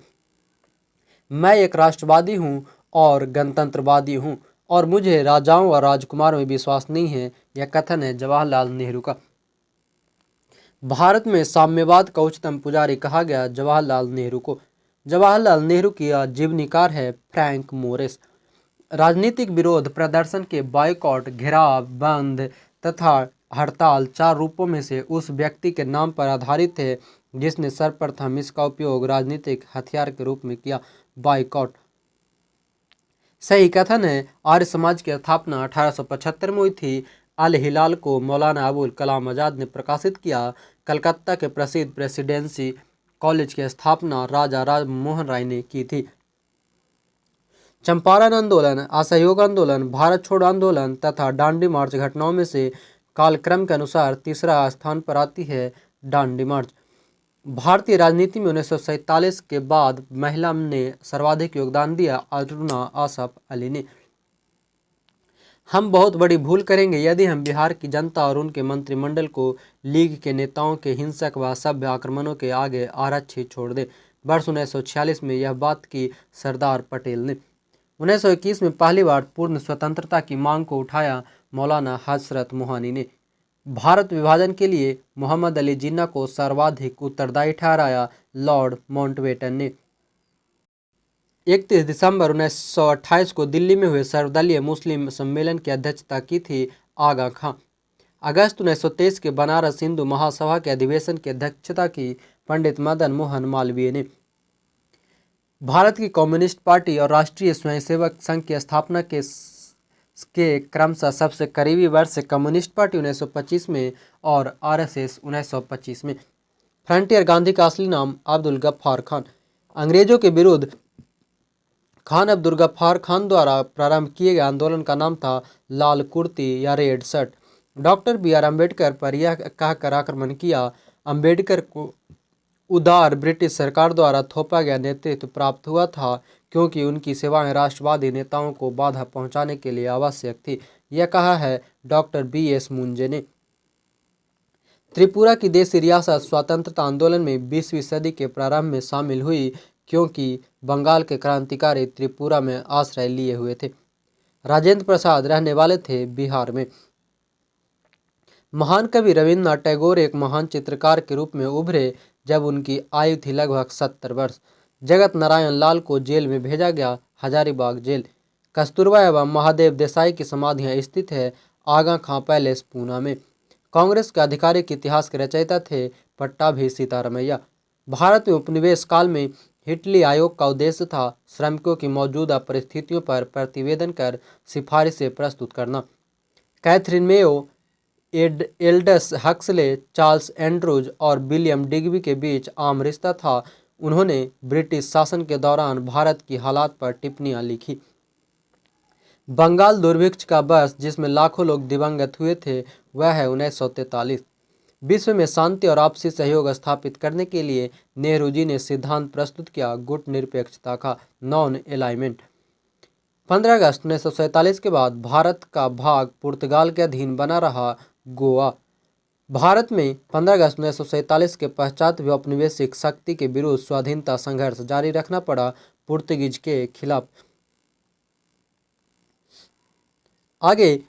मैं एक राष्ट्रवादी हूँ और गणतंत्रवादी हूँ और मुझे राजाओं और राजकुमारों में विश्वास नहीं है, यह कथन है जवाहरलाल नेहरू का। भारत में साम्यवाद का उच्चतम पुजारी कहा गया जवाहरलाल नेहरू को। जवाहरलाल नेहरू की जीवनीकार है फ्रैंक मोरिस। राजनीतिक विरोध प्रदर्शन के बायकॉट, घेराव, बंद तथा हड़ताल 4 रूपों में से उस व्यक्ति के नाम पर आधारित है जिसने सर्वप्रथम इसका उपयोग राजनीतिक हथियार के रूप में किया, बायकॉट। सही कथन है। आर्य समाज की स्थापना 1875 में हुई थी। अल हिलाल को मौलाना अबुल कलाम आज़ाद ने प्रकाशित किया। कलकत्ता के प्रसिद्ध प्रेसिडेंसी कॉलेज की स्थापना राजा राम मोहन राय ने की थी। चंपारण आंदोलन, असहयोग आंदोलन, भारत छोड़ो आंदोलन तथा दांडी मार्च घटनाओं में से कालक्रम के अनुसार तीसरा स्थान पर आती है दांडी मार्च। भारतीय राजनीति में 1947 के बाद महिला ने सर्वाधिक योगदान दिया, अरुणा आसफ अली ने। हम बहुत बड़ी भूल करेंगे यदि हम बिहार की जनता और उनके मंत्रिमंडल को लीग के नेताओं के हिंसक व सभ्य आक्रमणों के आगे आरक्षित छोड़ दें। वर्ष 1946 में यह बात की सरदार पटेल ने। 1921 में पहली बार पूर्ण स्वतंत्रता की मांग को उठाया मौलाना हजरत मोहानी ने। भारत विभाजन के लिए मोहम्मद अली जिन्ना को सर्वाधिक उत्तरदायी ठहराया लॉर्ड माउंटबेटन ने। 31 दिसंबर 1928 को दिल्ली में हुए सर्वदलीय मुस्लिम सम्मेलन की अध्यक्षता की थी आगा खां। अगस्त 1923 के बनारस हिंदू महासभा के अधिवेशन की अध्यक्षता की पंडित मदन मोहन मालवीय ने। भारत की कम्युनिस्ट पार्टी और राष्ट्रीय स्वयंसेवक संघ की स्थापना के के क्रमशः सबसे करीबी वर्ष कम्युनिस्ट पार्टी 1925 में और आरएसएस 1925 में। फ्रंटियर गांधी का असली नाम अब्दुल गफ्फार खान। अंग्रेजों के विरुद्ध खान अब्दुल गफ्फार खान द्वारा प्रारंभ किए गए आंदोलन का नाम था लाल कुर्ती या red shirt. Doctor B R. Ambedkar पर यह कहकर आक्रमण किया, अम्बेडकर को उदार ब्रिटिश सरकार द्वारा थोपा गया नेतृत्व प्राप्त हुआ था क्योंकि उनकी सेवाएं राष्ट्रवादी नेताओं को बाधा पहुंचाने के लिए आवश्यक थी। यह कहा है डॉक्टर बी.एस. मुंजे ने। त्रिपुरा की देशी रियासत स्वतंत्रता आंदोलन में 20वीं सदी के प्रारंभ में शामिल हुई क्योंकि बंगाल के क्रांतिकारी त्रिपुरा में आश्रय लिए हुए थे। राजेंद्र प्रसाद रहने वाले थे बिहार में। महान कवि रविन्द्रनाथ टैगोर एक महान चित्रकार के रूप में उभरे जब उनकी आयु थी लगभग 70 वर्ष। जगत नारायण लाल को जेल में भेजा गया, हजारीबाग जेल। कस्तूरबा एवं महादेव देसाई की समाधियां स्थित है आगा खां पैलेस, पूना में। कांग्रेस के आधिकारिक इतिहास के रचयिता थे पट्टाभी सीतारमैया। भारत में उपनिवेश काल में हिटली आयोग का उद्देश्य था श्रमिकों की मौजूदा परिस्थितियों पर प्रतिवेदन कर सिफारिशें प्रस्तुत करना। Catherine Mayo, Aldous Huxley, Charles Andrews और विलियम डिग्बी के बीच आम रिश्ता था। उन्होंने ब्रिटिश शासन के दौरान भारत की हालात पर टिप्पणियां लिखी। बंगाल दुर्भिक्ष का वर्ष जिसमें लाखों लोग दिवंगत हुए थे वह है 1943। विश्व में शांति और आपसी सहयोग स्थापित करने के लिए नेहरू जी ने सिद्धांत प्रस्तुत किया गुट निरपेक्षता का, नॉन अलाइनमेंट। 15 अगस्त 1947 के बाद भारत का भाग पुर्तगाल के अधीन बना रहा गोवा। भारत में 15 अगस्त 1947 के पश्चात भी औपनिवेशिक शक्ति के विरुद्ध स्वाधीनता संघर्ष जारी रखना पड़ा पुर्तगीज के खिलाफ। आगे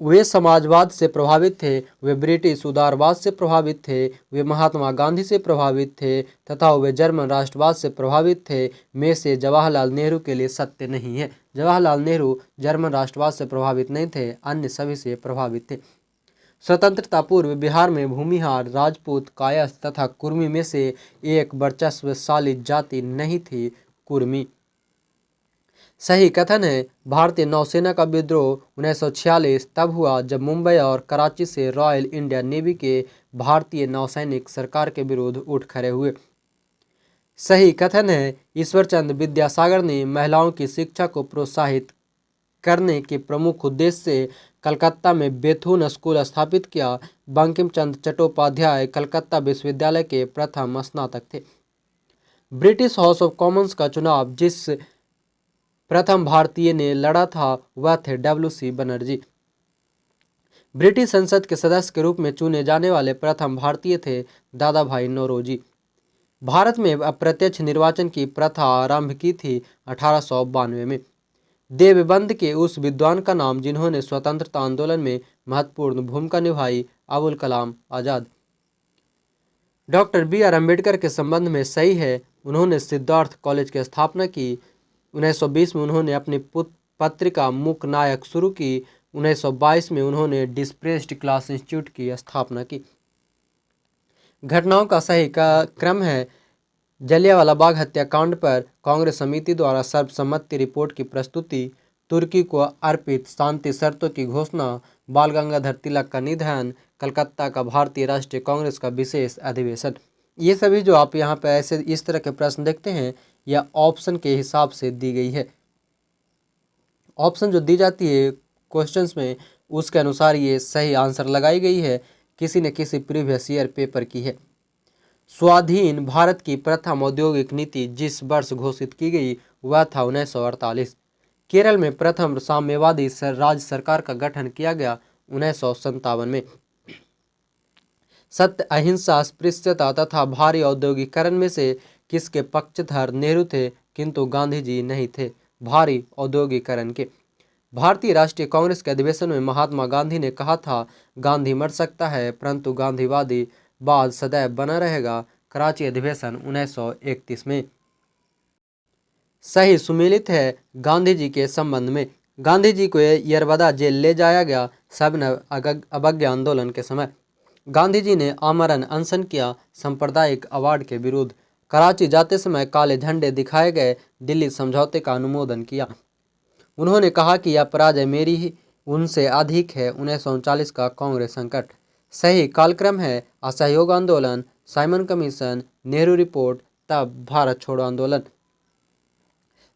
वे समाजवाद से प्रभावित थे, वे ब्रिटिश उदारवाद से प्रभावित थे, वे महात्मा गांधी से प्रभावित थे तथा वे जर्मन राष्ट्रवाद से प्रभावित थे। में से जवाहरलाल नेहरू के लिए सत्य नहीं है। जवाहरलाल नेहरू जर्मन राष्ट्रवाद से प्रभावित नहीं थे, अन्य सभी से प्रभावित थे। स्वतंत्रता पूर्व बिहार में भूमिहार, राजपूत, कायस्थ तथा कुर्मी में से एक वर्चस्वशाली जाति नहीं थी, कुर्मी। सही कथन है भारतीय नौसेना का विद्रोह 1946 तब हुआ जब मुंबई और कराची से रॉयल इंडियन नेवी के भारतीय नौसैनिक सरकार के विरुद्ध उठ खड़े हुए। सही कथन है ईश्वरचंद विद्यासागर ने महिलाओं की शिक्षा को प्रोत्साहित करने के प्रमुख उद्देश्य से कलकत्ता में बेथुन स्कूल स्थापित किया। बंकिम चंद्र चट्टोपाध्याय कलकत्ता विश्वविद्यालय के प्रथम स्नातक थे। ब्रिटिश हाउस ऑफ कॉमन्स का चुनाव जिस प्रथम भारतीय ने लड़ा था वह थे W.C. बनर्जी। ब्रिटिश संसद के सदस्य के रूप में चुने जाने वाले प्रथम भारतीय थे दादा भाई नौरोजी। भारत में अप्रत्यक्ष निर्वाचन की प्रथा आरंभ की थी 1892 में। देवबंद के उस विद्वान का नाम जिन्होंने स्वतंत्रता आंदोलन में महत्वपूर्ण भूमिका निभाई, अबुल कलाम आजाद। Doctor B R. अम्बेडकर के संबंध में सही है, उन्होंने सिद्धार्थ कॉलेज की स्थापना की। 1920 में उन्होंने अपनी पत्रिका मूक नायक शुरू की। 1922 में उन्होंने डिस्प्रेस्ड क्लास इंस्टीट्यूट की स्थापना की। घटनाओं का सही क्रम है जलियांवाला बाग हत्याकांड पर कांग्रेस समिति द्वारा सर्वसम्मति रिपोर्ट की प्रस्तुति, तुर्की को अर्पित शांति शर्तों की घोषणा, बाल गंगाधर तिलक का निधन, कलकत्ता का भारतीय राष्ट्रीय कांग्रेस का विशेष अधिवेशन। ये सभी जो आप यहाँ पे ऐसे इस तरह के प्रश्न देखते हैं या ऑप्शन के हिसाब से दी गई है। ऑप्शन जो दी जाती है क्वेश्चंस में उसके अनुसार ये सही आंसर लगाई गई है, किसी न किसी प्रीवियस ईयर पेपर की है। स्वाधीन भारत की प्रथम औद्योगिक नीति जिस वर्ष घोषित की गई वह था 1948। केरल में प्रथम साम्यवादी राज्य सरकार का गठन किया गया 1957 में। सत्य, अहिंसा, अस्पृश्यता तथा भारी औद्योगिकरण में से किसके पक्षधर नेहरू थे, किंतु गांधी जी नहीं थे भारी औद्योगिकरण के। भारतीय राष्ट्रीय कांग्रेस के अधिवेशन में महात्मा गांधी ने कहा था, गांधी मर सकता है परंतु गांधीवादी बाद सदैव बना रहेगा। कराची अधिवेशन 1931 में। सही सुमेलित है गांधी जी के संबंध में। गांधी जी को यरबदा जेल ले जाया गया सविनय अवज्ञा आंदोलन के समय। गांधी जी ने आमरण अनशन किया सांप्रदायिक अवार्ड के विरुद्ध। कराची जाते समय काले झंडे दिखाए गए, दिल्ली समझौते का अनुमोदन किया। उन्होंने कहा कि यह पराजय मेरी ही उनसे अधिक है। 1939 का कांग्रेस संकट। सही कालक्रम है असहयोग आंदोलन, साइमन कमीशन, नेहरू रिपोर्ट, तब भारत छोड़ो आंदोलन।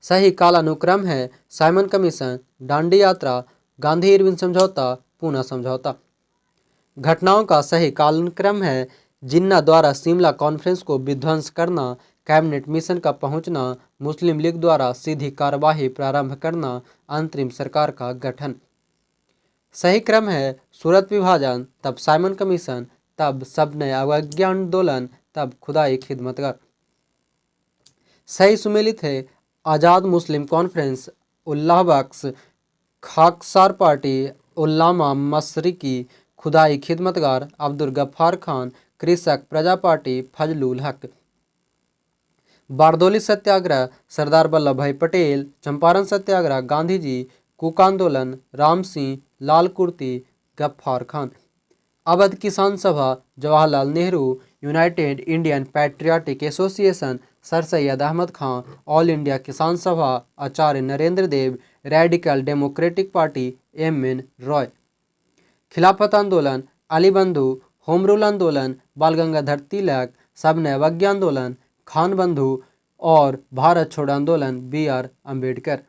सही कालानुक्रम है साइमन कमीशन, दांडी यात्रा, गांधी इरविन समझौता, पूना समझौता। घटनाओं का सही कालक्रम है जिन्ना द्वारा शिमला कॉन्फ्रेंस को विध्वंस करना, कैबिनेट मिशन का पहुंचना, मुस्लिम लीग द्वारा सीधी कार्यवाही प्रारंभ करना, अंतरिम सरकार का गठन। सही क्रम है सूरत विभाजन, तब साइमन कमीशन, तब सबने अवज्ञा आंदोलन, तब खुदाई खिदमतगर। सही सुमेलित है आज़ाद मुस्लिम कॉन्फ्रेंस, उल्लाह बख्श, खाकसार पार्टी, उल्लामा मशरिकी, खुदाई खिदमतगार, अब्दुल गफ्फार खान, कृषक प्रजा पार्टी, फजलुल हक। बारदोली सत्याग्रह, सरदार वल्लभ भाई पटेल, चंपारण सत्याग्रह, गांधी जी, कुक आंदोलन, राम सिंह, लाल kurti, Gaffar Khan. Awadh Kisan Sabha, Jawaharlal Nehru, united Indian patriotic association, sir Syed Ahmad Khan, all India Kisan Sabha, Acharya Narendra Dev, radical democratic party, M N. Roy. Khilafat आंदोलन, अली बंधु, होम रूल आंदोलन, बाल गंगाधर तिलक, सबने अवज्ञा आंदोलन, खान बंधु और भारत छोड़ो आंदोलन, बी.आर. अम्बेडकर।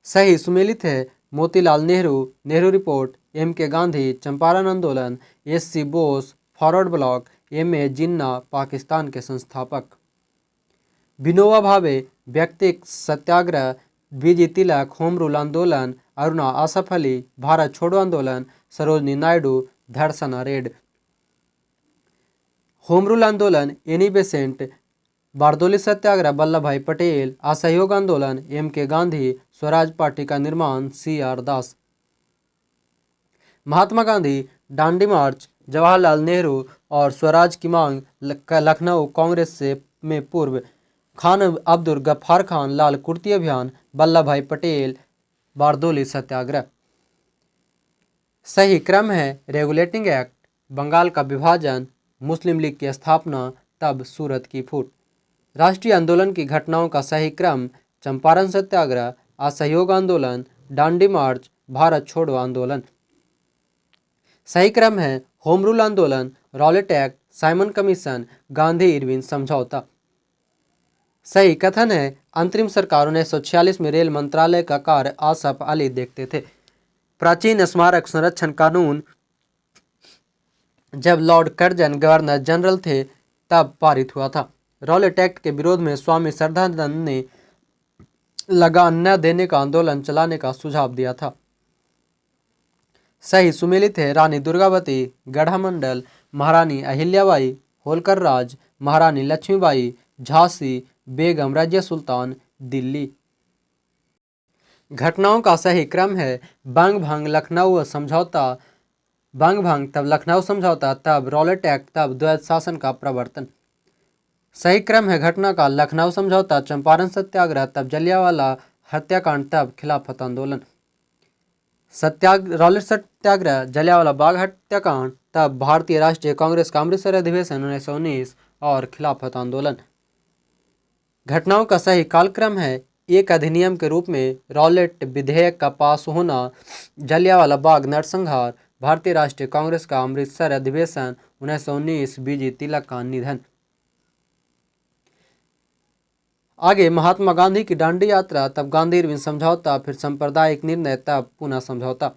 सही सुमेलित है मोतीलाल नेहरू, नेहरू रिपोर्ट, एम.के. गांधी, चंपारण आंदोलन, S C. Bose, forward bloc, M A. Jinnah, Pakistan के संस्थापक। विनोबा भावे, व्यक्तिक satyagraha, B G. Tilak, home rule आंदोलन, अरुणा आसफ अली, भारत छोड़ो आंदोलन, Sarojini Naidu, Dharasana raid. Home rule आंदोलन, एनी बेसेंट, बारदोली सत्याग्रह, वल्लभ भाई पटेल, असहयोग आंदोलन, एम.के. गांधी, स्वराज पार्टी का निर्माण, सी.आर. दास। महात्मा गांधी, दांडी मार्च, जवाहरलाल नेहरू और स्वराज की मांग, लखनऊ कांग्रेस से में पूर्व, खान अब्दुल गफ्फार खान, लाल कुर्ती अभियान, वल्लभ भाई पटेल, बारदोली सत्याग्रह। सही क्रम है रेगुलेटिंग एक्ट, बंगाल का विभाजन, मुस्लिम लीग की स्थापना, तब सूरत की फूट। राष्ट्रीय आंदोलन की घटनाओं का सही क्रम, चंपारण सत्याग्रह, असहयोग आंदोलन, दांडी मार्च, भारत छोड़ो आंदोलन। सही क्रम है होम रूल आंदोलन, Rowlatt act, Simon commission, Gandhi Irwin समझौता। सही कथन है अंतरिम सरकार 1946 में रेल मंत्रालय का कार्य आसफ अली देखते थे। प्राचीन स्मारक संरक्षण कानून जब लॉर्ड कर्जन गवर्नर जनरल थे तब पारित हुआ था। रॉलेट एक्ट के विरोध में स्वामी श्रद्धानंद ने लगान न देने का आंदोलन चलाने का सुझाव दिया था। सही सुमेलित है रानी दुर्गावती, गढ़ामंडल, महारानी अहिल्याबाई, होलकर राज, महारानी लक्ष्मीबाई, झांसी, बेगम रजिया सुल्तान, दिल्ली। घटनाओं का सही क्रम है बंग भंग लखनऊ समझौता, बंग भंग तब लखनऊ समझौता, तब रॉलेट एक्ट, तब द्वैध शासन का प्रवर्तन। सही क्रम है घटना का लखनऊ समझौता, चंपारण सत्याग्रह, तब जलियांवाला हत्याकांड, तब खिलाफत आंदोलन। रॉलेट सत्याग्रह, जलियांवाला बाग हत्याकांड, तब भारतीय राष्ट्रीय कांग्रेस का अमृतसर अधिवेशन 1919 और खिलाफत आंदोलन। घटनाओं का सही कालक्रम है एक अधिनियम के रूप में रॉलेट विधेयक का पास होना, जलियांवाला बाग नरसंहार, भारतीय राष्ट्रीय कांग्रेस का अमृतसर अधिवेशन 1919, बी.जी. तिलक का निधन। आगे महात्मा गांधी की दांडी यात्रा, तब गांधी इरविन समझौता, फिर सांप्रदायिक निर्णय, तब पूना समझौता।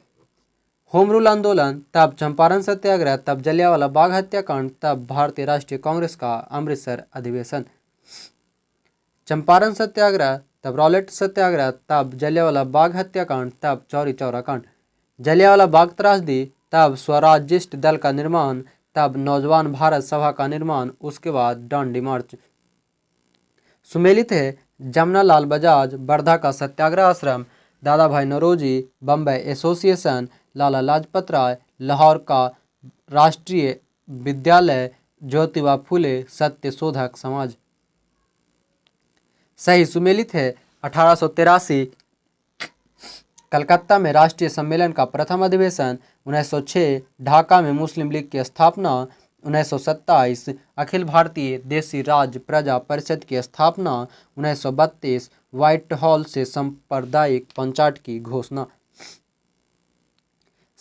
होम रूल आंदोलन, तब चंपारण सत्याग्रह, तब जलियांवाला बाग हत्याकांड, तब भारतीय राष्ट्रीय कांग्रेस का अमृतसर अधिवेशन। चंपारण सत्याग्रह, तब रॉलेट सत्याग्रह, तब जलियांवाला बाग हत्याकांड, तब चौरी चौरा कांड। जलियांवाला बाग त्रासदी, तब स्वराज्यिस्ट दल का निर्माण, तब नौजवान भारत सभा का निर्माण, उसके बाद दांडी मार्च। सुमेलित है जमुना लाल बजाज, वर्धा का सत्याग्रह आश्रम, दादा भाई नौरोजी, बम्बई एसोसिएशन, लाला लाजपत राय, लाहौर का राष्ट्रीय विद्यालय, ज्योतिबा फुले सत्य शोधक समाज। सही सुमेलित है 1883 कलकत्ता में राष्ट्रीय सम्मेलन का प्रथम अधिवेशन, 1906 ढाका में मुस्लिम लीग की स्थापना, 1927 अखिल भारतीय देसी राज प्रजा परिषद की स्थापना, 1932 व्हाइट हॉल से सांप्रदायिक पंचायत की घोषणा।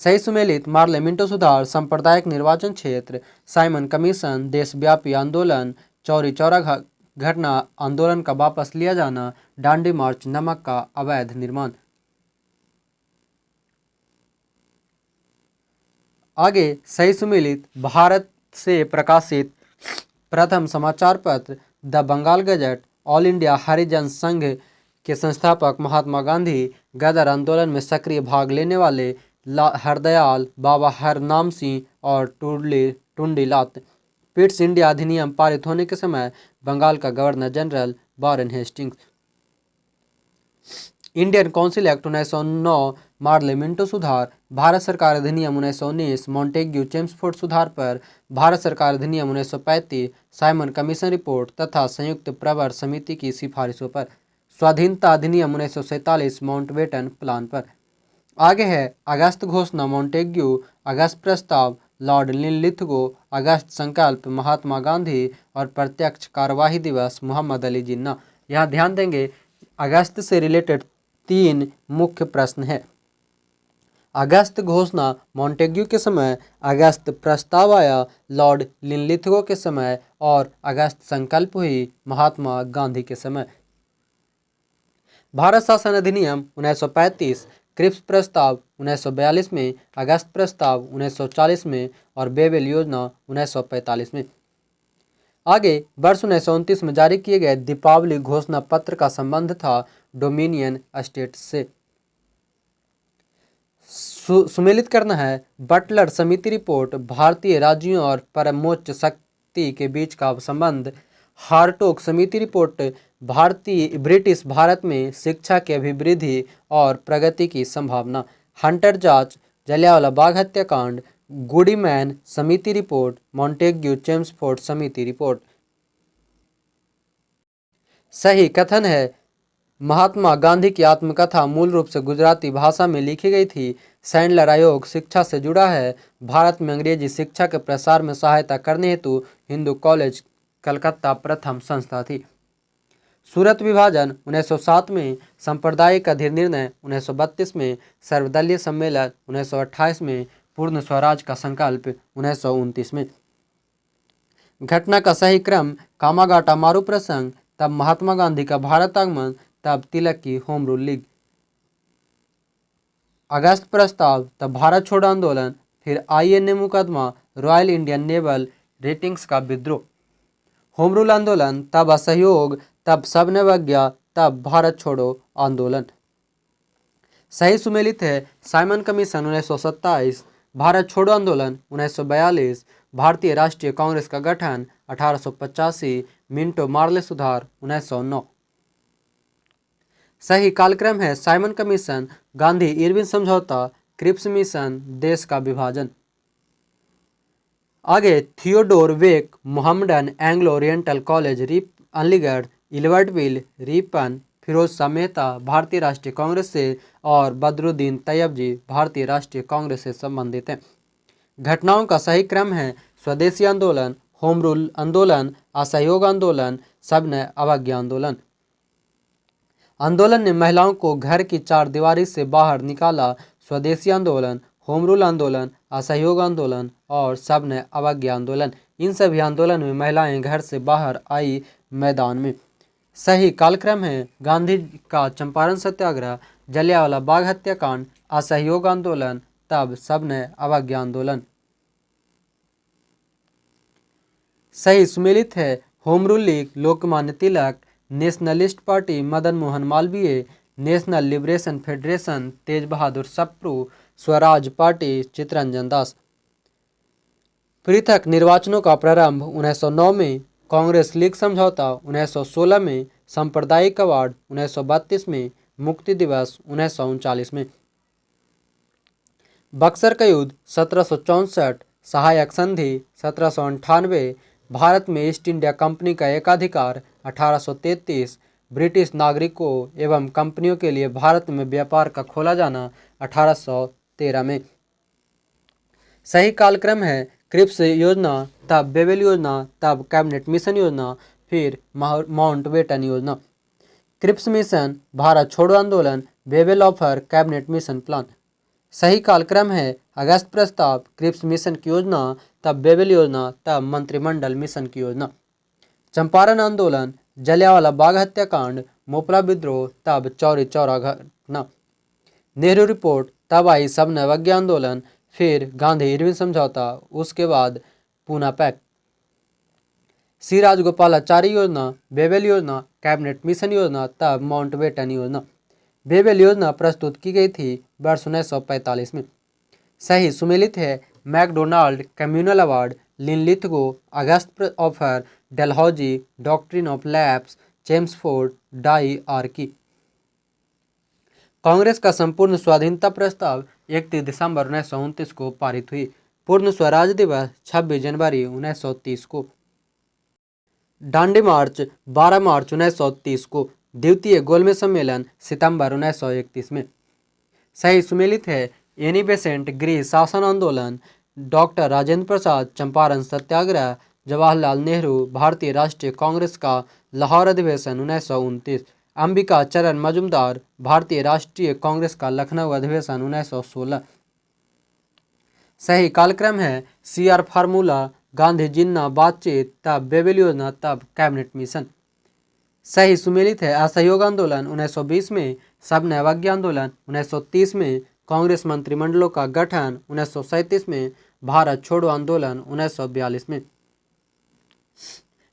सही सुमेलित पार्लियामेंट सुधार, सांप्रदायिक निर्वाचन क्षेत्र, साइमन कमीशन, देशव्यापी आंदोलन, चौरी चौरा घटना, आंदोलन का वापस लिया जाना, डांडी मार्च, नमक का अवैध निर्माण। आगे सही सुमेलित भारत से प्रकाशित प्रथम समाचार पत्र the Bengal gazette, all India Harijan Sangh के संस्थापक महात्मा गांधी, गदर आंदोलन में सक्रिय भाग लेने वाले हरदयाल, बाबा हरनाम सिंह और टुंडीलाल। पिट्स इंडिया अधिनियम पारित होने के समय बंगाल का governor general Warren Hastings. Indian council act 1909, पार्लियामेंटो सुधार, भारत सरकार अधिनियम 1919, मॉन्टेग्यू चेम्सफोर्ड सुधार पर भारत सरकार अधिनियम 1935, साइमन कमीशन रिपोर्ट तथा संयुक्त प्रवर समिति की सिफारिशों पर, स्वाधीनता अधिनियम 1947, माउंटबेटन प्लान पर। आगे है अगस्त घोषणा, मॉन्टेग्यू, अगस्त प्रस्ताव, लॉर्ड लिथगो, अगस्त संकल्प, महात्मा गांधी और प्रत्यक्ष कार्यवाही दिवस, मोहम्मद अली जिन्ना। यहाँ ध्यान देंगे अगस्त से रिलेटेड 3 मुख्य प्रश्न है। अगस्त घोषणा मॉन्टेग्यू के समय, अगस्त प्रस्ताव आया लॉर्ड लिथगो के समय और अगस्त संकल्प हुई महात्मा गांधी के समय। भारत शासन अधिनियम 1935, क्रिप्स प्रस्ताव 1942 में, अगस्त प्रस्ताव 1940 में और बेबेल योजना 1945 में। आगे वर्ष 1929 में जारी किए गए दीपावली घोषणा पत्र का संबंध था डोमिनियन स्टेट से। सुमेलित करना है बटलर समिति रिपोर्ट, भारतीय राज्यों और परमोच्च शक्ति के बीच का संबंध, हार्टोग समिति रिपोर्ट, ब्रिटिश भारत में शिक्षा की अभिवृद्धि और प्रगति की संभावना, हंटर जांच, जलियांवाला बाग हत्याकांड, गुडीमैन समिति रिपोर्ट, मॉन्टेग्यू चेम्सफोर्ड समिति रिपोर्ट। सही कथन है महात्मा गांधी की आत्मकथा मूल रूप से गुजराती भाषा में लिखी गई थी। सैंडलर आयोग शिक्षा से जुड़ा है। भारत में अंग्रेजी शिक्षा के प्रसार में सहायता करने हेतु हिंदू कॉलेज कलकत्ता प्रथम संस्था थी। सूरत विभाजन 1907 में, सांप्रदायिक अधिनिर्णय 1932 में, सर्वदलीय सम्मेलन 1928 में, पूर्ण स्वराज का संकल्प 1929 में। घटना का सही क्रम, कामागाटा मारू प्रसंग, तब महात्मा गांधी का भारत आगमन, तब तिलक की होम रूल लीग। अगस्त प्रस्ताव, तब भारत छोड़ो आंदोलन, फिर INA मुकदमा, रॉयल इंडियन नेवल रेटिंग्स का विद्रोह। होम रूल आंदोलन, तब असहयोग, तब सबने अवज्ञा, तब भारत छोड़ो आंदोलन। सही सुमेलित है साइमन कमीशन 1927, भारत छोड़ो आंदोलन 1942, भारतीय राष्ट्रीय कांग्रेस का गठन 1885, मिंटो मार्ले सुधार 1909। सही कालक्रम है साइमन कमीशन, गांधी इरविन समझौता, क्रिप्स मिशन, देश का विभाजन। आगे Theodore Beck, Mohammedan Anglo Oriental college, Aligarh, Ilbert bill, Ripon, Firoz Shah Mehta Bharatiya Rashtriya Congress से और बदरुद्दीन तैयबजी भारतीय राष्ट्रीय कांग्रेस से संबंधित हैं। घटनाओं का सही क्रम है स्वदेशी आंदोलन, होम रूल आंदोलन, असहयोग आंदोलन, सबने अवज्ञा आंदोलन। आंदोलन ने महिलाओं को घर की चार दीवारी से बाहर निकाला। स्वदेशी आंदोलन, होम रूल आंदोलन, असहयोग आंदोलन और सबने अवज्ञा आंदोलन, इन सभी आंदोलन में महिलाएं घर से बाहर आई मैदान में। सही कालक्रम है गांधी का चंपारण सत्याग्रह, जलियांवाला बाग हत्याकांड, असहयोग आंदोलन, तब सबने अवज्ञा आंदोलन। सही सुमेलित है home rule league, Lokmanya Tilak, nationalist party, Madan Mohan Malviya, national liberation federation, Tej Bahadur Sapru, Swaraj party, Chittaranjan Das. पृथक निर्वाचनों का प्रारंभ 1909 में, कांग्रेस लीग समझौता 1916 में, सांप्रदायिक अवार्ड 1932 में, मुक्ति दिवस 1939 में। बक्सर का युद्ध 1764, सहायक संधि 1798, भारत में ईस्ट इंडिया कंपनी का एकाधिकार 1833, ब्रिटिश नागरिकों एवं कंपनियों के लिए भारत में व्यापार का खोला जाना 1813 में। सही कालक्रम है क्रिप्स योजना, तब बेबेल योजना, तब कैबिनेट मिशन योजना, फिर माउंटबेटन योजना। क्रिप्स मिशन, भारत छोड़ो आंदोलन, Wavell offer, cabinet mission plan. सही कालक्रम है अगस्त प्रस्ताव, क्रिप्स मिशन की योजना, तब बेबल योजना, तब मंत्रिमंडल मिशन की योजना। चंपारण आंदोलन, जलियांवाला बाग हत्याकांड, मोपला विद्रोह, तब चौरी चौरा घटना। नेहरू रिपोर्ट, तब आई सबने अवज्ञा आंदोलन, फिर गांधी इरविन समझौता, उसके बाद पूना पैक्ट। सी राजगोपालाचारी योजना, बेबल योजना, कैबिनेट मिशन योजना, तब माउंटबेटन योजना। बेबल योजना प्रस्तुत की गई थी वर्ष 1945 में। सही सुमेलित है MacDonald communal award, Linlithgow, August offer, Dalhousie, doctrine of lapse, Chelmsford, dyarchy. Congress का संपूर्ण स्वाधीनता प्रस्ताव 31 दिसंबर 1929 को पारित हुई। पूर्ण स्वराज दिवस 26 जनवरी 1930 को। दांडी मार्च 12 मार्च 1930 को। द्वितीय गोलमेज सम्मेलन सितंबर 1931 में। सही सुमेलित है एनी बेसेंट गृह शासन आंदोलन, डॉक्टर राजेंद्र प्रसाद चंपारण सत्याग्रह, जवाहरलाल नेहरू भारतीय राष्ट्रीय कांग्रेस का लाहौर अधिवेशन 1929, अंबिका चरण मजूमदार भारतीय राष्ट्रीय कांग्रेस का लखनऊ अधिवेशन 1916। सही कालक्रम है सी आर फार्मूला, गांधी जिन्ना बातचीत, तब बेबल योजना, तब कैबिनेट मिशन। सही सुमेलित है असहयोग आंदोलन 1920 में, सबने अवज्ञा आंदोलन 1930 में, कांग्रेस मंत्रिमंडलों का गठन 1937 में, भारत छोड़ो आंदोलन 1942 में।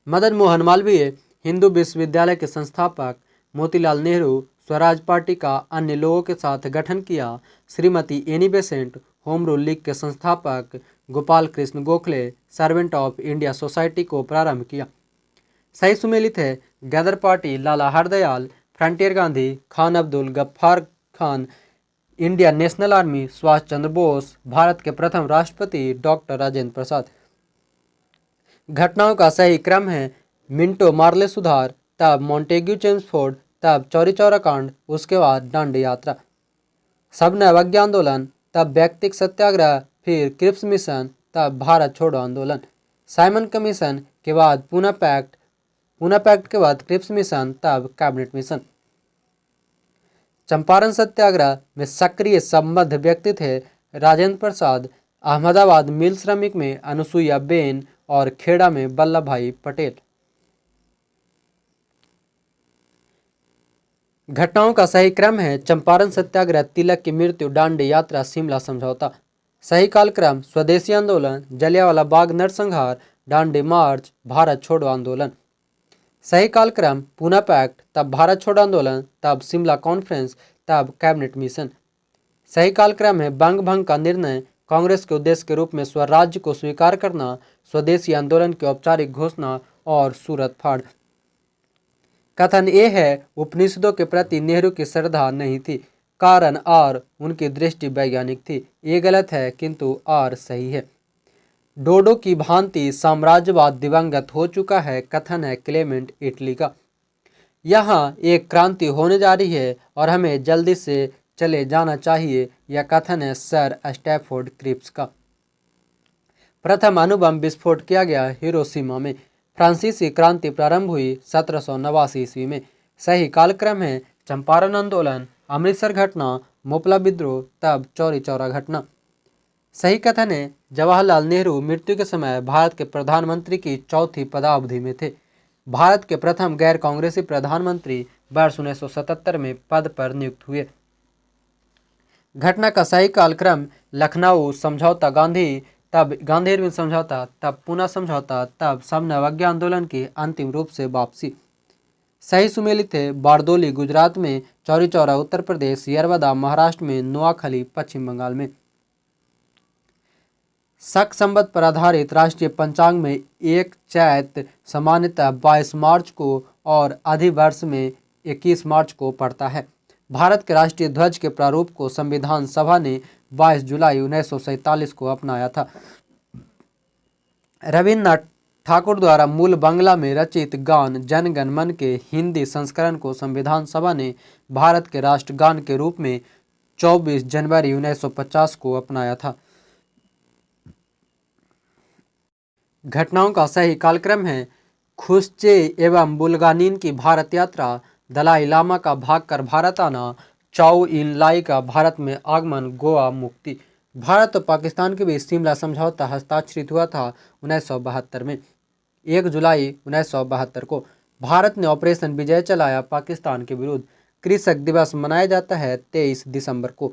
मदन मोहन मालवीय हिंदू विश्वविद्यालय के संस्थापक, मोतीलाल नेहरू स्वराज पार्टी का अन्य लोगों के साथ गठन किया, Shrimati Annie Besant home rule league के संस्थापक, Gopal Krishna Gokhale servant of India society को प्रारंभ किया। सही सुमेलित है Gadar party, Lala Hardayal, frontier Gandhi, Khan Abdul Ghaffar Khan, Indian national army, Subhash Chandra Bose, Bharat के प्रथम राष्ट्रपति डॉक्टर राजेंद्र प्रसाद। घटनाओं का सही क्रम है मिंटो मार्ले सुधार, तब मॉन्टेग्यू चेम्सफोर्ड, तब चौरी चौरा कांड, उसके बाद दांडी यात्रा। सबने अवज्ञा आंदोलन, तब व्यक्तिक सत्याग्रह, फिर क्रिप्स मिशन, तब भारत छोड़ो आंदोलन। साइमन कमीशन के बाद पूना पैक्ट, पूना पैक्ट के बाद क्रिप्स मिशन, तब कैबिनेट मिशन। चंपारण सत्याग्रह में सक्रिय संबद्ध व्यक्ति थे राजेंद्र प्रसाद, अहमदाबाद मिल श्रमिक में अनुसुईया बेन और खेड़ा में वल्लभ भाई पटेल। घटनाओं का सही क्रम है चंपारण सत्याग्रह, तिलक की मृत्यु, दांडी यात्रा, शिमला समझौता। सही कालक्रम स्वदेशी आंदोलन, जलियांवाला बाग नरसंहार, दांडी मार्च, भारत छोड़ो आंदोलन। सही कालक्रम पूना पैक्ट, तब भारत छोड़ो आंदोलन, तब शिमला कॉन्फ्रेंस, तब कैबिनेट मिशन। सही कालक्रम है बंग भंग का निर्णय, कांग्रेस के उद्देश्य के रूप में स्वराज्य को स्वीकार करना, स्वदेशी आंदोलन की औपचारिक घोषणा और सूरत फाड़। कथन ए है उपनिषदों के प्रति नेहरू की श्रद्धा नहीं थी, कारण आर उनकी दृष्टि वैज्ञानिक थी। ये गलत है किंतु आर सही है। डोडो की भांति साम्राज्यवाद दिवंगत हो चुका है, कथन है क्लेमेंट इटली का। यहाँ एक क्रांति होने जा रही है और हमें जल्दी से चले जाना चाहिए, यह कथन है सर स्टैफोर्ड क्रिप्स का। प्रथम अणुबम विस्फोट किया गया हिरोशिमा में। फ्रांसीसी क्रांति प्रारंभ हुई 1789 ईस्वी में। सही कालक्रम है चंपारण आंदोलन, अमृतसर घटना, मोपला विद्रोह, तब चौरी चौरा घटना। सही कथन है जवाहरलाल नेहरू मृत्यु के समय भारत के प्रधानमंत्री की चौथी पदावधि में थे। भारत के प्रथम गैर कांग्रेसी प्रधानमंत्री वर्ष 1977 में पद पर नियुक्त हुए। घटना का सही कालक्रम लखनऊ समझौता, गांधी, तब गांधी इरविन समझौता, तब पूना समझौता, तब सबने अवज्ञा आंदोलन की अंतिम रूप से वापसी। सही सुमेलित है बारदोली गुजरात में, चौरी चौरा उत्तर प्रदेश, यरवदा महाराष्ट्र में, नोआखली पश्चिम बंगाल में। शक संवत पर आधारित राष्ट्रीय पंचांग में 1 चैत सामान्यतः 22 मार्च को और अधिवर्ष में 21 मार्च को पड़ता है। भारत के राष्ट्रीय ध्वज के प्रारूप को संविधान सभा ने 22 जुलाई 1947 को अपनाया था। रविन्द्रनाथ ठाकुर द्वारा मूल बांग्ला में रचित गान जन गण मन के हिंदी संस्करण को संविधान सभा ने भारत के राष्ट्रगान के रूप में 24 जनवरी 1950 को अपनाया था। घटनाओं का सही कालक्रम है खुश्चे एवं बुल्गानिन की भारत यात्रा, दलाई लामा का भागकर भारत आना, चाउ इन लाई का भारत में आगमन, गोवा मुक्ति। भारत और पाकिस्तान के बीच शिमला समझौता हस्ताक्षरित हुआ था 1972 में। 1 जुलाई 1972 को भारत ने ऑपरेशन विजय चलाया पाकिस्तान के विरुद्ध। कृषक दिवस मनाया जाता है 23 दिसंबर को।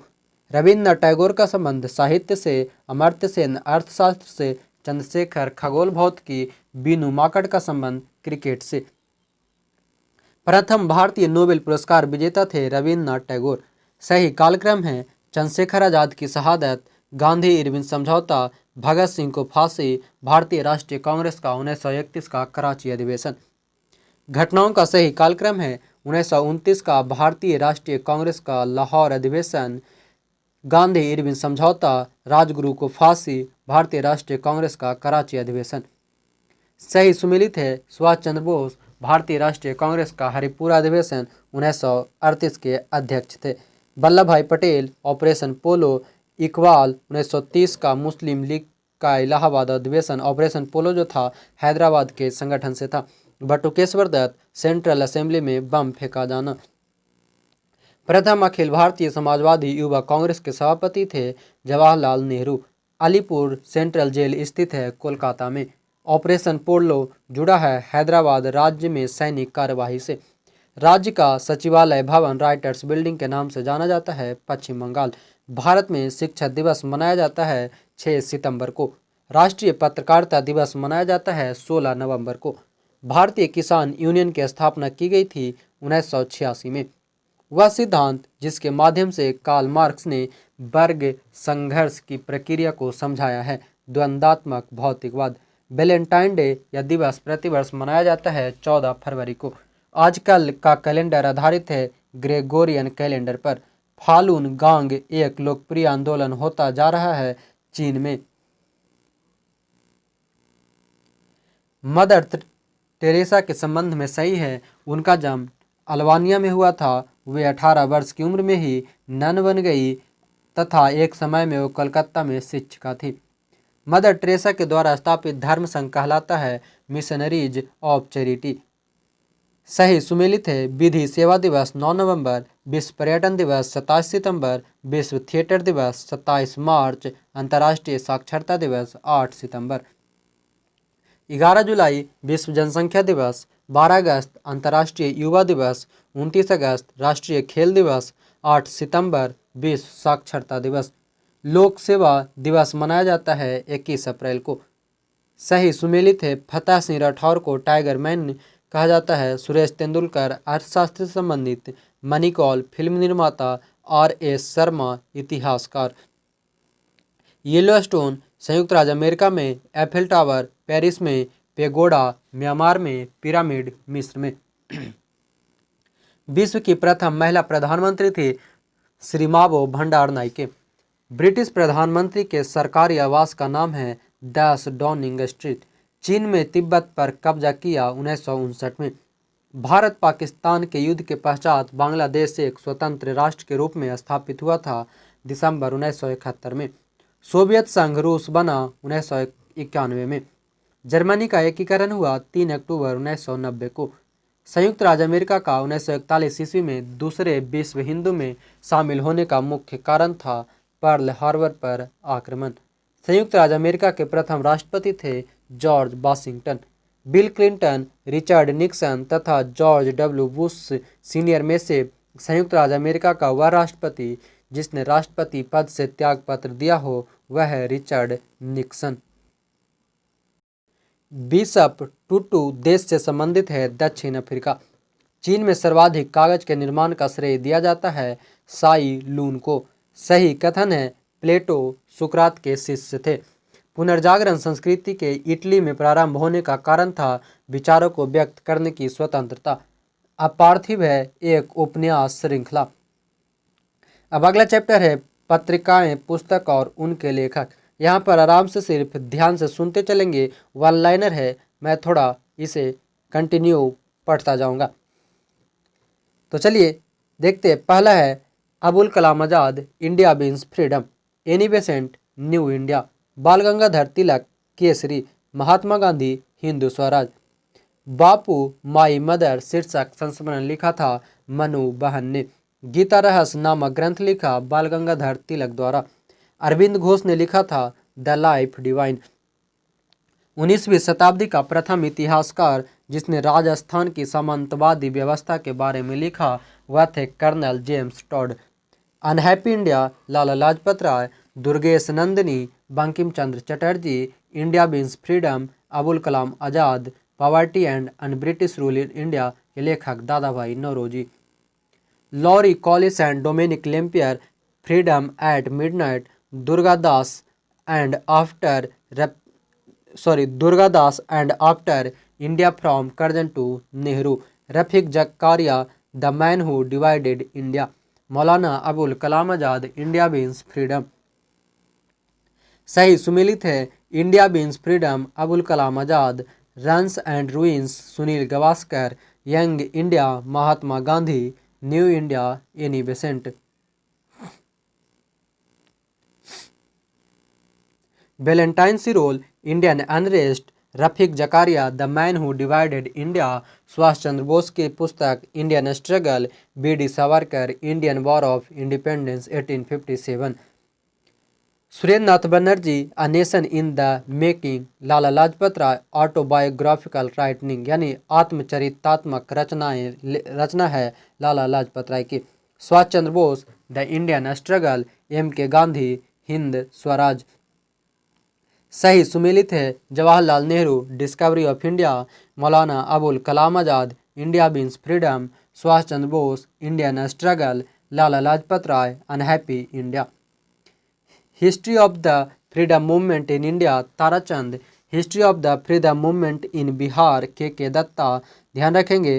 रविन्द्रनाथ टैगोर का संबंध साहित्य से, अमर्त्य सेन अर्थशास्त्र से, चंद्रशेखर खगोल भौतिकी, बीनू माकड़ का संबंध क्रिकेट से। प्रथम भारतीय नोबेल पुरस्कार विजेता थे रविन्द्रनाथ टैगोर। सही कालक्रम है चंद्रशेखर आजाद की शहादत, गांधी इरविन समझौता, भगत सिंह को फांसी, भारतीय राष्ट्रीय कांग्रेस का 1931 का कराची अधिवेशन। घटनाओं का सही कालक्रम है 1929 का भारतीय राष्ट्रीय कांग्रेस का लाहौर अधिवेशन, गांधी इरविन समझौता, राजगुरु को फांसी, भारतीय राष्ट्रीय कांग्रेस का कराची अधिवेशन। सही सुमेलित है सुभाष चंद्र बोस भारतीय राष्ट्रीय कांग्रेस का हरिपुरा अधिवेशन 1938 के अध्यक्ष थे। वल्लभ भाई पटेल ऑपरेशन पोलो, इकबाल 1930 का मुस्लिम लीग का इलाहाबाद अधिवेशन। ऑपरेशन पोलो जो था हैदराबाद के संगठन से था। बटुकेश्वर दत्त सेंट्रल असेंबली में बम फेंका जाना। प्रथम अखिल भारतीय समाजवादी युवा कांग्रेस के सभापति थे जवाहरलाल नेहरू। अलीपुर सेंट्रल जेल स्थित है कोलकाता में। ऑपरेशन पोलो जुड़ा है हैदराबाद राज्य में सैनिक कार्यवाही से। राज्य का सचिवालय भवन राइटर्स बिल्डिंग के नाम से जाना जाता है पश्चिम बंगाल। भारत में शिक्षक दिवस मनाया जाता है 6 सितंबर को। राष्ट्रीय पत्रकारिता दिवस मनाया जाता है 16 नवंबर को। भारतीय किसान यूनियन की स्थापना की गई थी 1986 में। वह सिद्धांत जिसके माध्यम से कार्ल मार्क्स ने वर्ग संघर्ष की प्रक्रिया को समझाया है, द्वंद्वात्मक भौतिकवाद। वैलेंटाइन डे यह दिवस प्रतिवर्ष मनाया जाता है 14 फरवरी को। आजकल का कैलेंडर आधारित है ग्रेगोरियन कैलेंडर पर। फालुन गांग एक लोकप्रिय आंदोलन होता जा रहा है चीन में। मदर टेरेसा के संबंध में सही है उनका जन्म अल्बानिया में हुआ था। वे 18 वर्ष की उम्र में ही नन बन गई तथा एक समय में वो कलकत्ता में शिक्षिका थी। मदर टेरेसा के द्वारा स्थापित धर्म संघ कहलाता है मिशनरीज ऑफ चैरिटी। सही सुमेलित है विधि सेवा दिवस 9 नवंबर, विश्व पर्यटन दिवस 27 सितंबर, विश्व थिएटर दिवस 27 मार्च, अंतर्राष्ट्रीय साक्षरता दिवस 8 सितंबर। 11 जुलाई विश्व जनसंख्या दिवस, 12 अगस्त अंतर्राष्ट्रीय युवा दिवस, 29 अगस्त राष्ट्रीय खेल दिवस, 8 सितंबर विश्व साक्षरता दिवस। लोक सेवा दिवस मनाया जाता है 21 अप्रैल को। सही सुमेलित है फतेह सिंह राठौर को टाइगर मैन कहा जाता है। सुरेश तेंदुलकर अर्थशास्त्र से संबंधित, मणिकौल फिल्म निर्माता, R.S. शर्मा इतिहासकार। येलोस्टोन संयुक्त राज्य अमेरिका में, एफिल टावर पेरिस में, पेगोडा म्यांमार में, पिरामिड मिस्र में। विश्व की प्रथम महिला प्रधानमंत्री थी श्रीमावो भंडारनाइके। ब्रिटिश प्रधानमंत्री के सरकारी आवास का नाम है डैश डॉनिंग स्ट्रीट। चीन में तिब्बत पर कब्जा किया 1959 में। भारत पाकिस्तान के युद्ध के पश्चात बांग्लादेश एक स्वतंत्र राष्ट्र के रूप में स्थापित हुआ था दिसंबर 1971 में। सोवियत संघ रूस बना 1991 में। जर्मनी का एकीकरण हुआ 3 अक्टूबर 1990 को। संयुक्त राज्य अमेरिका का 1941 ईस्वी में दूसरे विश्व युद्ध में शामिल होने का मुख्य कारण था पर्ल हार्बर पर आक्रमण। संयुक्त राज्य अमेरिका के प्रथम राष्ट्रपति थे George Washington. Bill Clinton, Richard Nixon तथा जॉर्ज डब्ल्यू बुश सीनियर में से संयुक्त राज्य अमेरिका का वह राष्ट्रपति जिसने राष्ट्रपति पद से त्यागपत्र दिया हो वह है रिचर्ड निक्सन। बिशप टुटू देश से संबंधित है दक्षिण अफ्रीका। चीन में सर्वाधिक कागज के निर्माण का श्रेय दिया जाता है साई लून को। सही कथन है प्लेटो सुकरात के शिष्य थे। पुनर्जागरण संस्कृति के इटली में प्रारंभ होने का कारण था विचारों को व्यक्त करने की स्वतंत्रता। अपार्थिव है एक उपन्यास श्रृंखला। अब अगला चैप्टर है पत्रिकाएं, पुस्तक और उनके लेखक। यहाँ पर आराम से सिर्फ ध्यान से सुनते चलेंगे। वन लाइनर है, मैं थोड़ा इसे कंटिन्यू पढ़ता जाऊँगा। तो चलिए देखते हैं। पहला है Abul Kalam Azad, India means freedom. Annie Besant, new India. Bal Gangadhar Tilak, Kesari. Mahatma Gandhi, Hindu Swaraj. Bapu my mother शीर्षक संस्मरण लिखा था मनु बहन ने। गीता रहस्य नामक ग्रंथ लिखा बाल गंगाधर तिलक द्वारा। अरविंद घोष ने लिखा था द लाइफ डिवाइन। 19वीं शताब्दी का प्रथम इतिहासकार जिसने राजस्थान की सामंतवादी व्यवस्था के बारे में लिखा वह थे colonel James Tod. Unhappy India Lala Lajpat Rai. Durgesh Nandini Bankim Chandra Chatterjee. India wins freedom Abul Kalam Azad. Poverty and un British rule in India के लेखक दादा भाई Naoroji. Larry Collins and Dominique Lapierre freedom at midnight. Durgadas and after Durgadas and after India from Curzon to Nehru. Rafiq Zakaria the man who divided India. Maulana Abul Kalam Azad India wins freedom. सही सुमेलित है India wins freedom Abul Kalam Azad. Runs and ruins Sunil Gavaskar. Young India Mahatma Gandhi. New India Annie Besant. Valentine Chirol Indian unrest. Rafiq Zakaria the man who divided India. Subhash Chandra Bose की पुस्तक Indian struggle. B D. Savarkar Indian war of independence 1857। Surendra Nath Banerjee a nation in the making. Lala Lajpat Rai autobiographical writing यानी आत्मचरितात्मक रचना है लाला लाजपत राय की। Subhash Chandra Bose the Indian struggle. M.K. Gandhi Hind Swaraj. सही सुमेलित है Jawaharlal Nehru discovery of India. Maulana Abul Kalam Azad India wins freedom. Subhash Chandra Bose Indian struggle. Lala Lajpat Rai unhappy India. History of the freedom movement in India Tarachand. History of the freedom movement in Bihar K Datta. ध्यान रखेंगे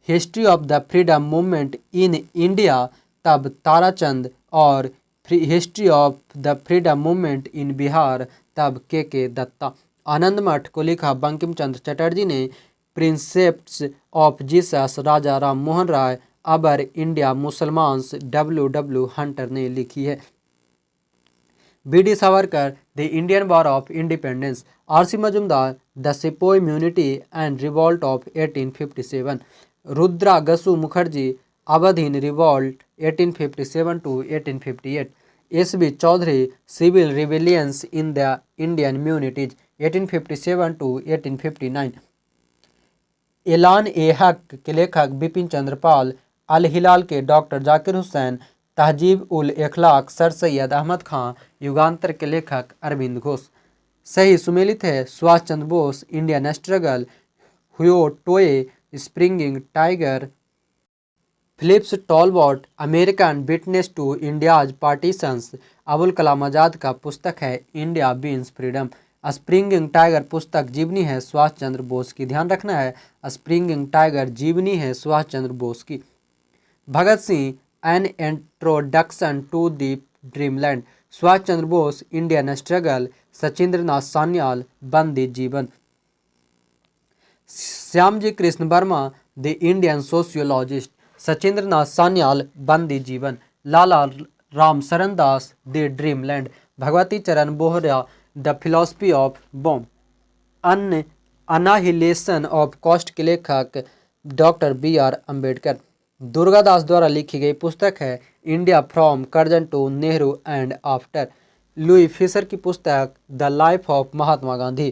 history of the freedom movement in India तब ताराचंद और history of the freedom movement in Bihar तब K Dutta. आनंद मठ को लिखा बंकिम चंद्र चटर्जी ने। Precepts of Jesus Raja Ram Mohan Roy. Our India Musalmans W. Hunter ने लिखी है। B D. Savarkar the Indian war of independence. R.C. Majumdar the sepoy mutiny and revolt of 1857। Rudrangshu Mukherjee Awadh in revolt 1857 to 1858। S.B. Chaudhuri civil rebellions in the Indian mutinies 1857 to 1859। Elan-e-Haq के लेखक बिपिन चंद्र पाल। अल हिलाल के doctor Zakir Hussain. Tahzib ul Akhlaq sir Syed Ahmad Khan. Yugantar के लेखक अरविंद घोष। सही सुमेलित है Subhas Chandra Bose Indian struggle. Hugh Toye springing tiger. Phillips Talbot American witness to India's partitions. Abul Kalam Azad का पुस्तक है India wins freedom. Springing tiger पुस्तक जीवनी है सुभाष चंद्र बोस की। ध्यान रखना है स्प्रिंगिंग टाइगर जीवनी है सुभाष चंद्र बोस की। Bhagat Singh an introduction to the dreamland. Subhas Chandra Bose Indian struggle. Sachindra Nath Sanyal Bandi Jeevan. Shyamji Krishna Varma the Indian sociologist. Sachindra Nath Sanyal Bandi Jeevan. Lala Ram Saran Das the dreamland. Bhagwati Charan Vohra the philosophy of bomb. Annihilation of caste के लेखक डॉक्टर B.R. अम्बेडकर। दुर्गादास द्वारा लिखी गई पुस्तक है India from Curzon to Nehru and after. Louis Fischer की पुस्तक the life of Mahatma Gandhi.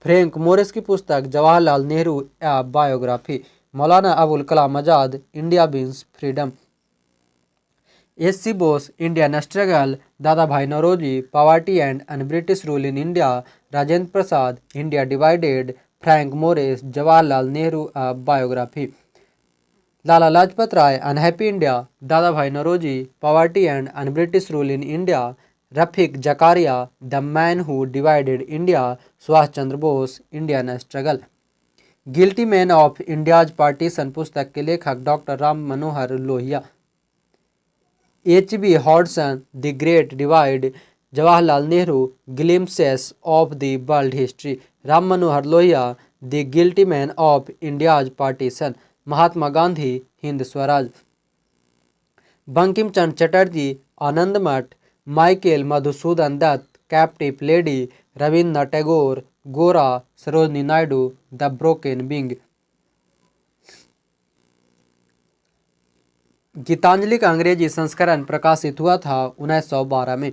Frank Moraes की पुस्तक Jawaharlal Nehru a biography. Maulana Abul Kalam Azad India wins freedom. S.C. Bose Indian struggle. Dada भाई Naoroji poverty and un British rule in India. Rajendra Prasad India divided. Frank Moraes Jawaharlal Nehru biography. Lala Lajpat Rai unhappy India. Dada भाई Naoroji poverty and un British rule in India. Rafiq Zakaria the man who divided India. Subhash Chandra Bose Indian struggle. Guilty man of India's partition पुस्तक के लेखक doctor Ram Manohar Lohia. H.B. Hodson the great divide. Jawaharlal Nehru glimpses of the world history. Ram Manohar Lohia the guilty man of India's partition. Mahatma Gandhi Hind Swaraj. Bankim Chandra Chatterjee Anand Math. Michael Madhusudan Dutt captive lady. Rabindranath Tagore Gora. Sarojini Naidu the broken wing. Geetanjali का अंग्रेजी संस्करण प्रकाशित हुआ था 1912 में।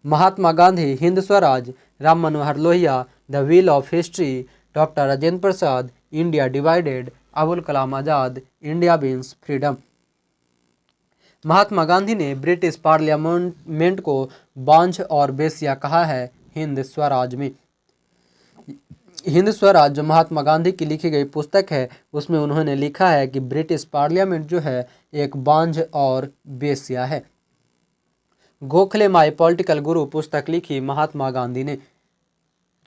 Mahatma Gandhi, Hind Swaraj, Ram Manohar Lohia, the wheel of history, doctor Rajendra Prasad, India divided, Abul Kalam Azad, India means freedom. Mahatma Gandhi ने British parliament को बांझ और बेसिया कहा है हिंद स्वराज में। हिंद स्वराज जो महात्मा गांधी की लिखी गई पुस्तक है, उसमें उन्होंने लिखा है कि ब्रिटिश पार्लियामेंट जो है एक बांझ और बेसिया है। गोखले माय पॉलिटिकल गुरु पुस्तक लिखी महात्मा गांधी ने।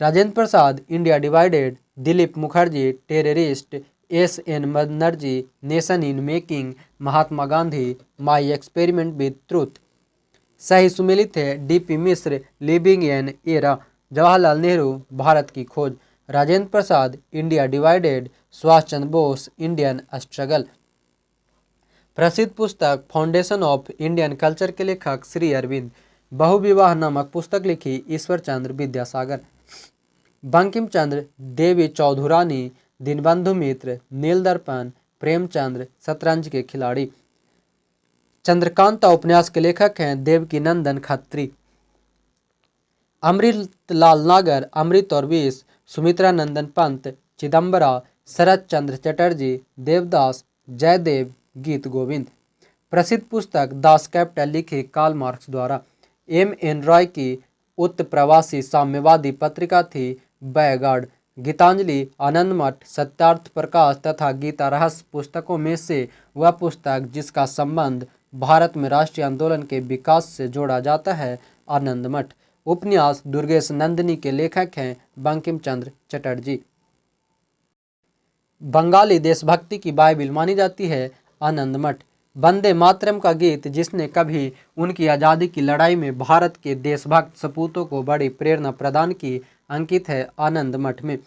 Rajendra Prasad, India divided, Dilip Mukherjee, terrorist, S N. Banerjee, nation in making, Mahatma Gandhi, my experiment with truth. सही सुमेलित है D P. Mishra, living an era, Jawaharlal Nehru, Bharat की खोज। Rajendra Prasad, India divided, Subhas Chandra Bose, Indian struggle. प्रसिद्ध पुस्तक फाउंडेशन ऑफ इंडियन कल्चर के लेखक श्री अरविंद। बहुविवाह नामक पुस्तक लिखी ईश्वर चंद्र विद्यासागर। बंकिम चंद्र, देवी चौधुरानी, दीनबंधु मित्र, नील दर्पण, प्रेमचंद्र, शतरंज के खिलाड़ी। चंद्रकांता उपन्यास के लेखक हैं देवकी नंदन खत्री। अमृतलाल नागर, अमृत और विष, सुमित्रा नंदन पंत, चिदम्बरा, शरत चंद्र चटर्जी, देवदास, जयदेव, गीत गोविंद। प्रसिद्ध पुस्तक दास कैपिटल लिखी कार्ल मार्क्स द्वारा। एम.एन. रॉय की उत्प्रवासी साम्यवादी पत्रिका थी बैगार्ड। गीतांजलि, आनंद मठ, सत्यार्थ प्रकाश तथा गीता रहस्य पुस्तकों में से वह पुस्तक जिसका संबंध भारत में राष्ट्रीय आंदोलन के विकास से जोड़ा जाता है आनंद मठ। उपन्यास दुर्गेश नंदिनी के लेखक हैं बंकिम चंद्र चटर्जी। बंगाली देशभक्ति की बाइबिल मानी जाती है आनंद मठ। वंदे मातरम का गीत जिसने कभी उनकी आज़ादी की लड़ाई में भारत के देशभक्त सपूतों को बड़ी प्रेरणा प्रदान की, अंकित है आनंद मठ में।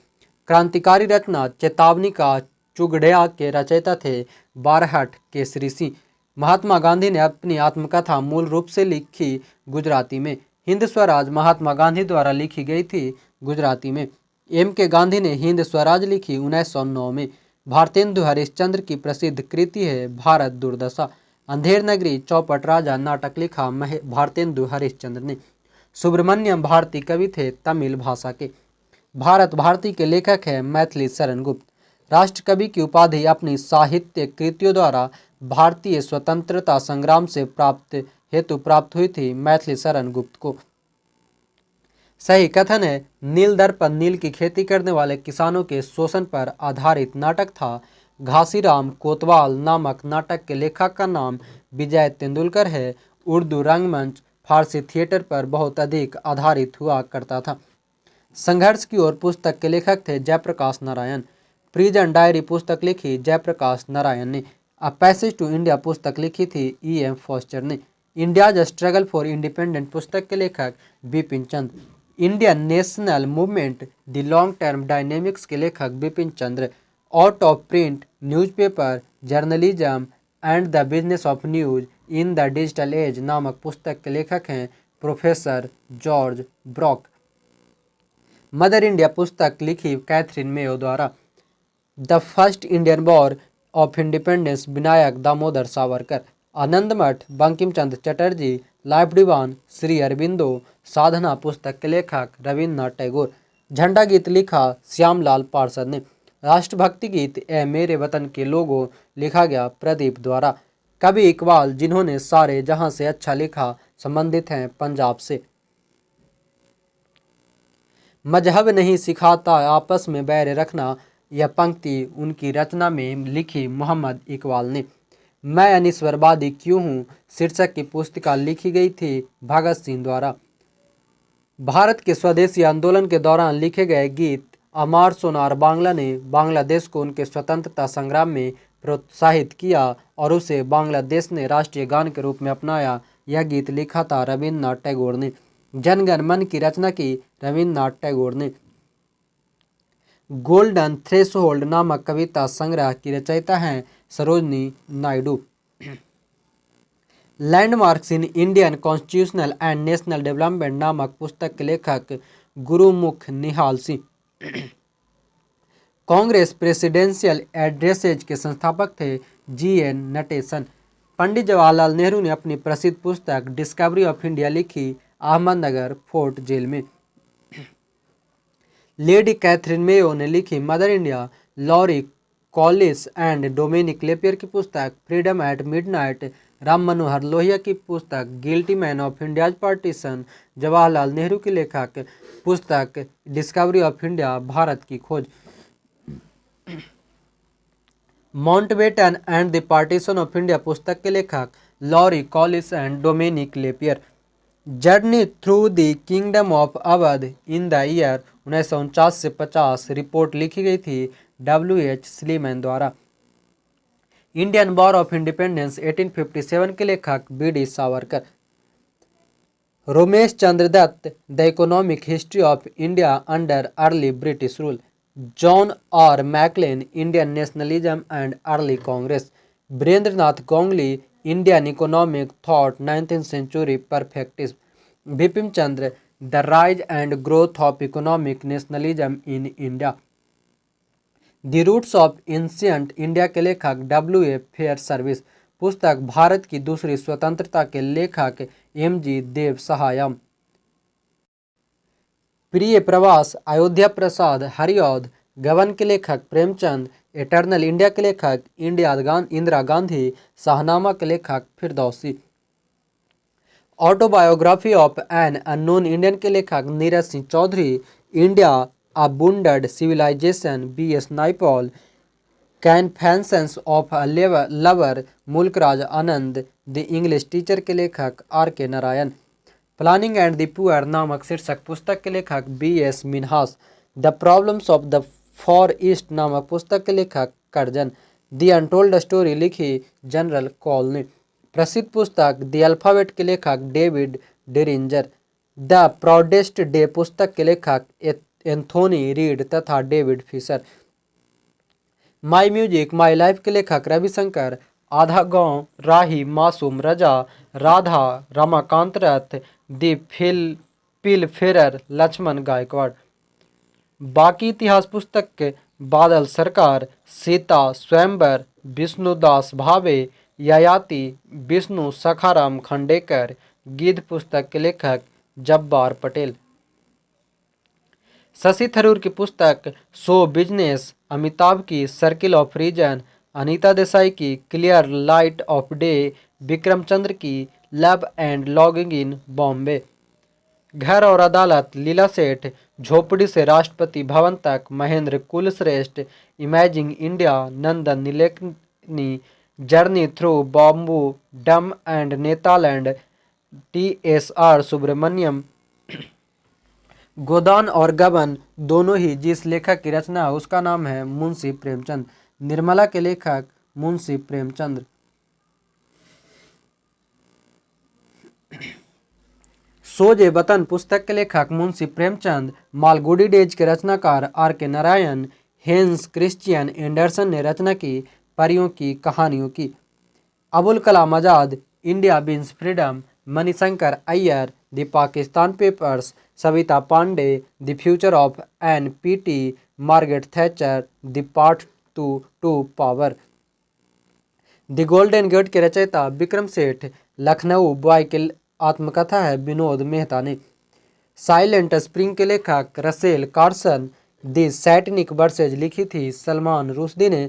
क्रांतिकारी रचना चेतावनी का चुगड़िया के रचयिता थे बारहट केसरी सिंह। महात्मा गांधी ने अपनी आत्मकथा मूल रूप से लिखी गुजराती में। हिंद स्वराज महात्मा गांधी द्वारा लिखी गई थी गुजराती में। एम.के. गांधी ने हिंद स्वराज लिखी 1909 में। भारतेंदु हरिश्चंद्र की प्रसिद्ध कृति है भारत दुर्दशा। अंधेर नगरी चौपट राजा नाटक लिखा भारतेंदु हरिश्चंद्र ने। सुब्रमण्यम भारती कवि थे तमिल भाषा के। भारत भारती के लेखक है मैथिली शरण गुप्त। राष्ट्रकवि की उपाधि अपनी साहित्य कृतियों द्वारा भारतीय स्वतंत्रता संग्राम से प्राप्त हुई थी मैथिली शरण गुप्त को। सही कथन है नील दर्पण नील की खेती करने वाले किसानों के शोषण पर आधारित नाटक था। घासीराम कोतवाल नामक नाटक के लेखक का नाम विजय तेंदुलकर है। उर्दू रंगमंच फारसी थिएटर पर बहुत अधिक आधारित हुआ करता था। संघर्ष की ओर पुस्तक के लेखक थे जयप्रकाश नारायण। प्रिजन डायरी पुस्तक लिखी जयप्रकाश नारायण ने। अ पैसेज टू इंडिया पुस्तक लिखी थी E.M. फॉस्टर ने। इंडियाज स्ट्रगल फॉर इंडिपेंडेंट पुस्तक के लेखक Bipin Chandra. Indian national movement the long term dynamics के लेखक Bipin Chandra. Out of print newspaper journalism and the business of news in the digital age नामक पुस्तक के लेखक हैं professor George Brock. Mother India पुस्तक लिखी कैथरीन मेयो द्वारा। The first Indian war of independence Vinayak Damodar Savarkar. Anand Math Bankim Chandra Chatterjee. Life divine Sri Aurobindo. Sadhana पुस्तक के लेखक रविन्द्रनाथ टैगोर। झंडा गीत लिखा श्यामलाल पार्षद ने। राष्ट्रभक्ति गीत ए मेरे वतन के लोगों लिखा गया प्रदीप द्वारा। कवि इकबाल जिन्होंने सारे जहां से अच्छा लिखा संबंधित हैं पंजाब से। मजहब नहीं सिखाता आपस में बैर रखना, यह पंक्ति उनकी रचना में लिखी मोहम्मद इकबाल ने। मैं अनिश्वरवादी क्यों हूँ शीर्षक की पुस्तिका लिखी गई थी भगत सिंह द्वारा। भारत के स्वदेशी आंदोलन के दौरान लिखे गए गीत अमार सोनार बांग्ला ने बांग्लादेश को उनके स्वतंत्रता संग्राम में प्रोत्साहित किया और उसे बांग्लादेश ने राष्ट्रीय गान के रूप में अपनाया। यह गीत लिखा था रविन्द्रनाथ टैगोर ने। जनगण मन की रचना की रविन्द्रनाथ टैगोर ने। गोल्डन थ्रेशोल्ड नामक कविता संग्रह की रचयिता हैं Sarojini Naidu. Landmarks in Indian constitutional and national development नामक पुस्तक के लेखक गुरुमुख निहाल सिंह। कांग्रेस प्रेसिडेंशियल एड्रेसेज के संस्थापक थे G.N. नटेशन। पंडित जवाहरलाल नेहरू ने अपनी प्रसिद्ध पुस्तक डिस्कवरी ऑफ इंडिया लिखी अहमदनगर फोर्ट जेल में। लेडी कैथरीन मेयो ने लिखी Mother India. Larry Collins and Dominique Lapierre की पुस्तक freedom at midnight. Ram Manohar Lohia की पुस्तक guilty man of India's partition. Jawaharlal Nehru की लेखक पुस्तक डिस्कवरी ऑफ इंडिया भारत की खोज। Mountbatten and the partition of India पुस्तक के लेखक Larry Collins and Dominique Lapierre. Journey through the kingdom of Awadh in the year 1949 से 50 रिपोर्ट लिखी गई थी W.H. स्लीमैन द्वारा। इंडियन वॉर ऑफ इंडिपेंडेंस 1857 के लेखक B.D. Savarkar. Romesh Chandra Dutt the economic history of India under early British rule. John R McLane Indian nationalism and early Congress. Virendranath Ganguly Indian economic thought 19th century perfectism. Bipin Chandra the rise and growth of economic nationalism in India. The roots of ancient India के लेखक W.A. Fairservis. पुस्तक भारत की दूसरी स्वतंत्रता के लेखक M.G. देव सहायम। प्रिय प्रवास अयोध्या प्रसाद हरिऔध। गबन के लेखक प्रेमचंद। एटर्नल इंडिया के लेखक इंदिरा गांधी। शाहनामा के लेखक Firdausi. Autobiography of an unknown Indian के लेखक Neeraj Singh Chaudhary. India a wounded civilization B.S. Naipaul. Confessions of a lover Mulk Raj Anand. The English teacher के लेखक R.K. Narayan. Planning and the poor नामक शीर्षक पुस्तक के लेखक B.S. Minhas. The problems of the far east नामक पुस्तक के लेखक कर्जन। द अनटोल्ड स्टोरी लिखी जनरल कॉल ने। प्रसिद्ध पुस्तक द अल्फाबेट के लेखक डेविड डेरिंजर। द प्राउडेस्ट डे पुस्तक के लेखक एंथोनी रीड तथा David Fisher. My music my life के लेखक रविशंकर। आधा गांव राही मासूम रजा Radha Ramakant Rath. The pilferer Laxman Gaikwad. बाकी इतिहास पुस्तक के बादल सरकार। सीता स्वयंवर विष्णुदास भावे। ययाति विष्णु सखाराम खंडेकर। गिद्ध पुस्तक के लेखक जब्बार पटेल। शशि थरूर की पुस्तक शो बिजनेस। अमिताभ की circle of reason. Anita Desai की clear light of day. Vikram Chandra की love and longing in Bombay. घर और अदालत लीला सेठ। झोपड़ी से राष्ट्रपति भवन तक महेंद्र कुलश्रेष्ठ। इमेजिंग इंडिया नंदन नीलेकनी। जर्नी थ्रू बॉम्बू डम एंड नेतालैंड TSR सुब्रमण्यम। गोदान और गबन दोनों ही जिस लेखक की रचना है उसका नाम है मुंशी प्रेमचंद। निर्मला के लेखक मुंशी प्रेमचंद। सोजे वतन पुस्तक के लेखक मुंशी प्रेमचंद। मालगुडी डेज के रचनाकार R.K. Narayan. Hence Christian Anderson ने रचना की परियों की कहानियों की। Abul Kalam Azad India wins freedom. Manishankar Aiyar the Pakistan papers. Savita Pande the future of NPT। Margaret Thatcher the path to power. The golden gate के रचयिता विक्रम सेठ। लखनऊ बॉय की आत्मकथा है विनोद मेहता ने। साइलेंट स्प्रिंग के लेखक Russell Carson. The Satanic versus लिखी थी सलमान रुश्दी ने।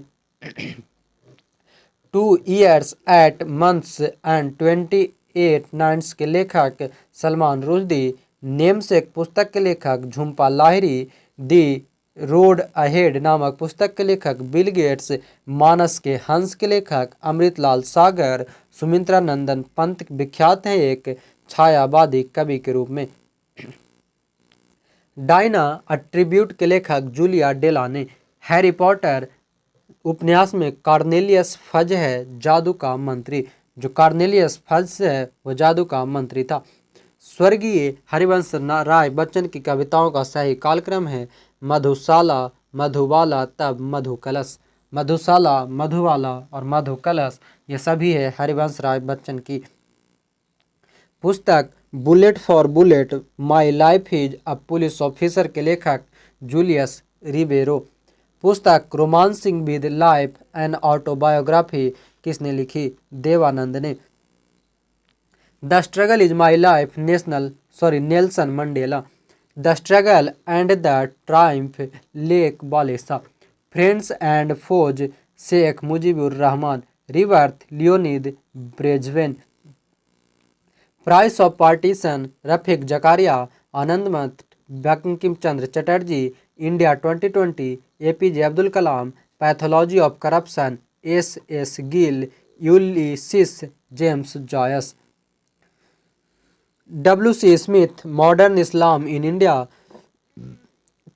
2 years 8 months and 28 nights के लेखक सलमान रुश्दी। नेमसेक पुस्तक के लेखक झुम्पा लाहिरी। दी रोड अहेड नामक पुस्तक के लेखक बिल गेट्स। मानस के हंस के लेखक अमृतलाल सागर। सुमित्रा नंदन पंत विख्यात हैं एक छायावादी कवि के रूप में। डायना अ ट्रिब्यूट के लेखक जूलिया डेलाने। हैरी पॉटर उपन्यास में कॉर्नेलियस फज है जादू का मंत्री। जो कॉर्नेलियस फज है वो जादू का मंत्री था। स्वर्गीय हरिवंश राय बच्चन की कविताओं का सही कालक्रम है मधुशाला मधुबाला तब मधुकलश। मधुशाला मधुबाला और मधुकलश ये सभी है हरिवंश राय बच्चन की। पुस्तक bullet for bullet my life is a police officer के लेखक जूलियस रिबेरो। पुस्तक romancing with life an autobiography किसने लिखी? देवानंद ने। The struggle is my life Nelson Mandela. The struggle and the triumph Lech Walesa. Friends and foes Sheikh Mujibur Rahman. Rebirth Leonid Brezhnev. Price of partition Rafiq Zakaria. Anandmath Bankim Chandra Chatterjee. India 2020 APJ Abdul Kalam. Pathology of corruption S Gill. Ulysses James Joyce. WC Smith modern Islam in India.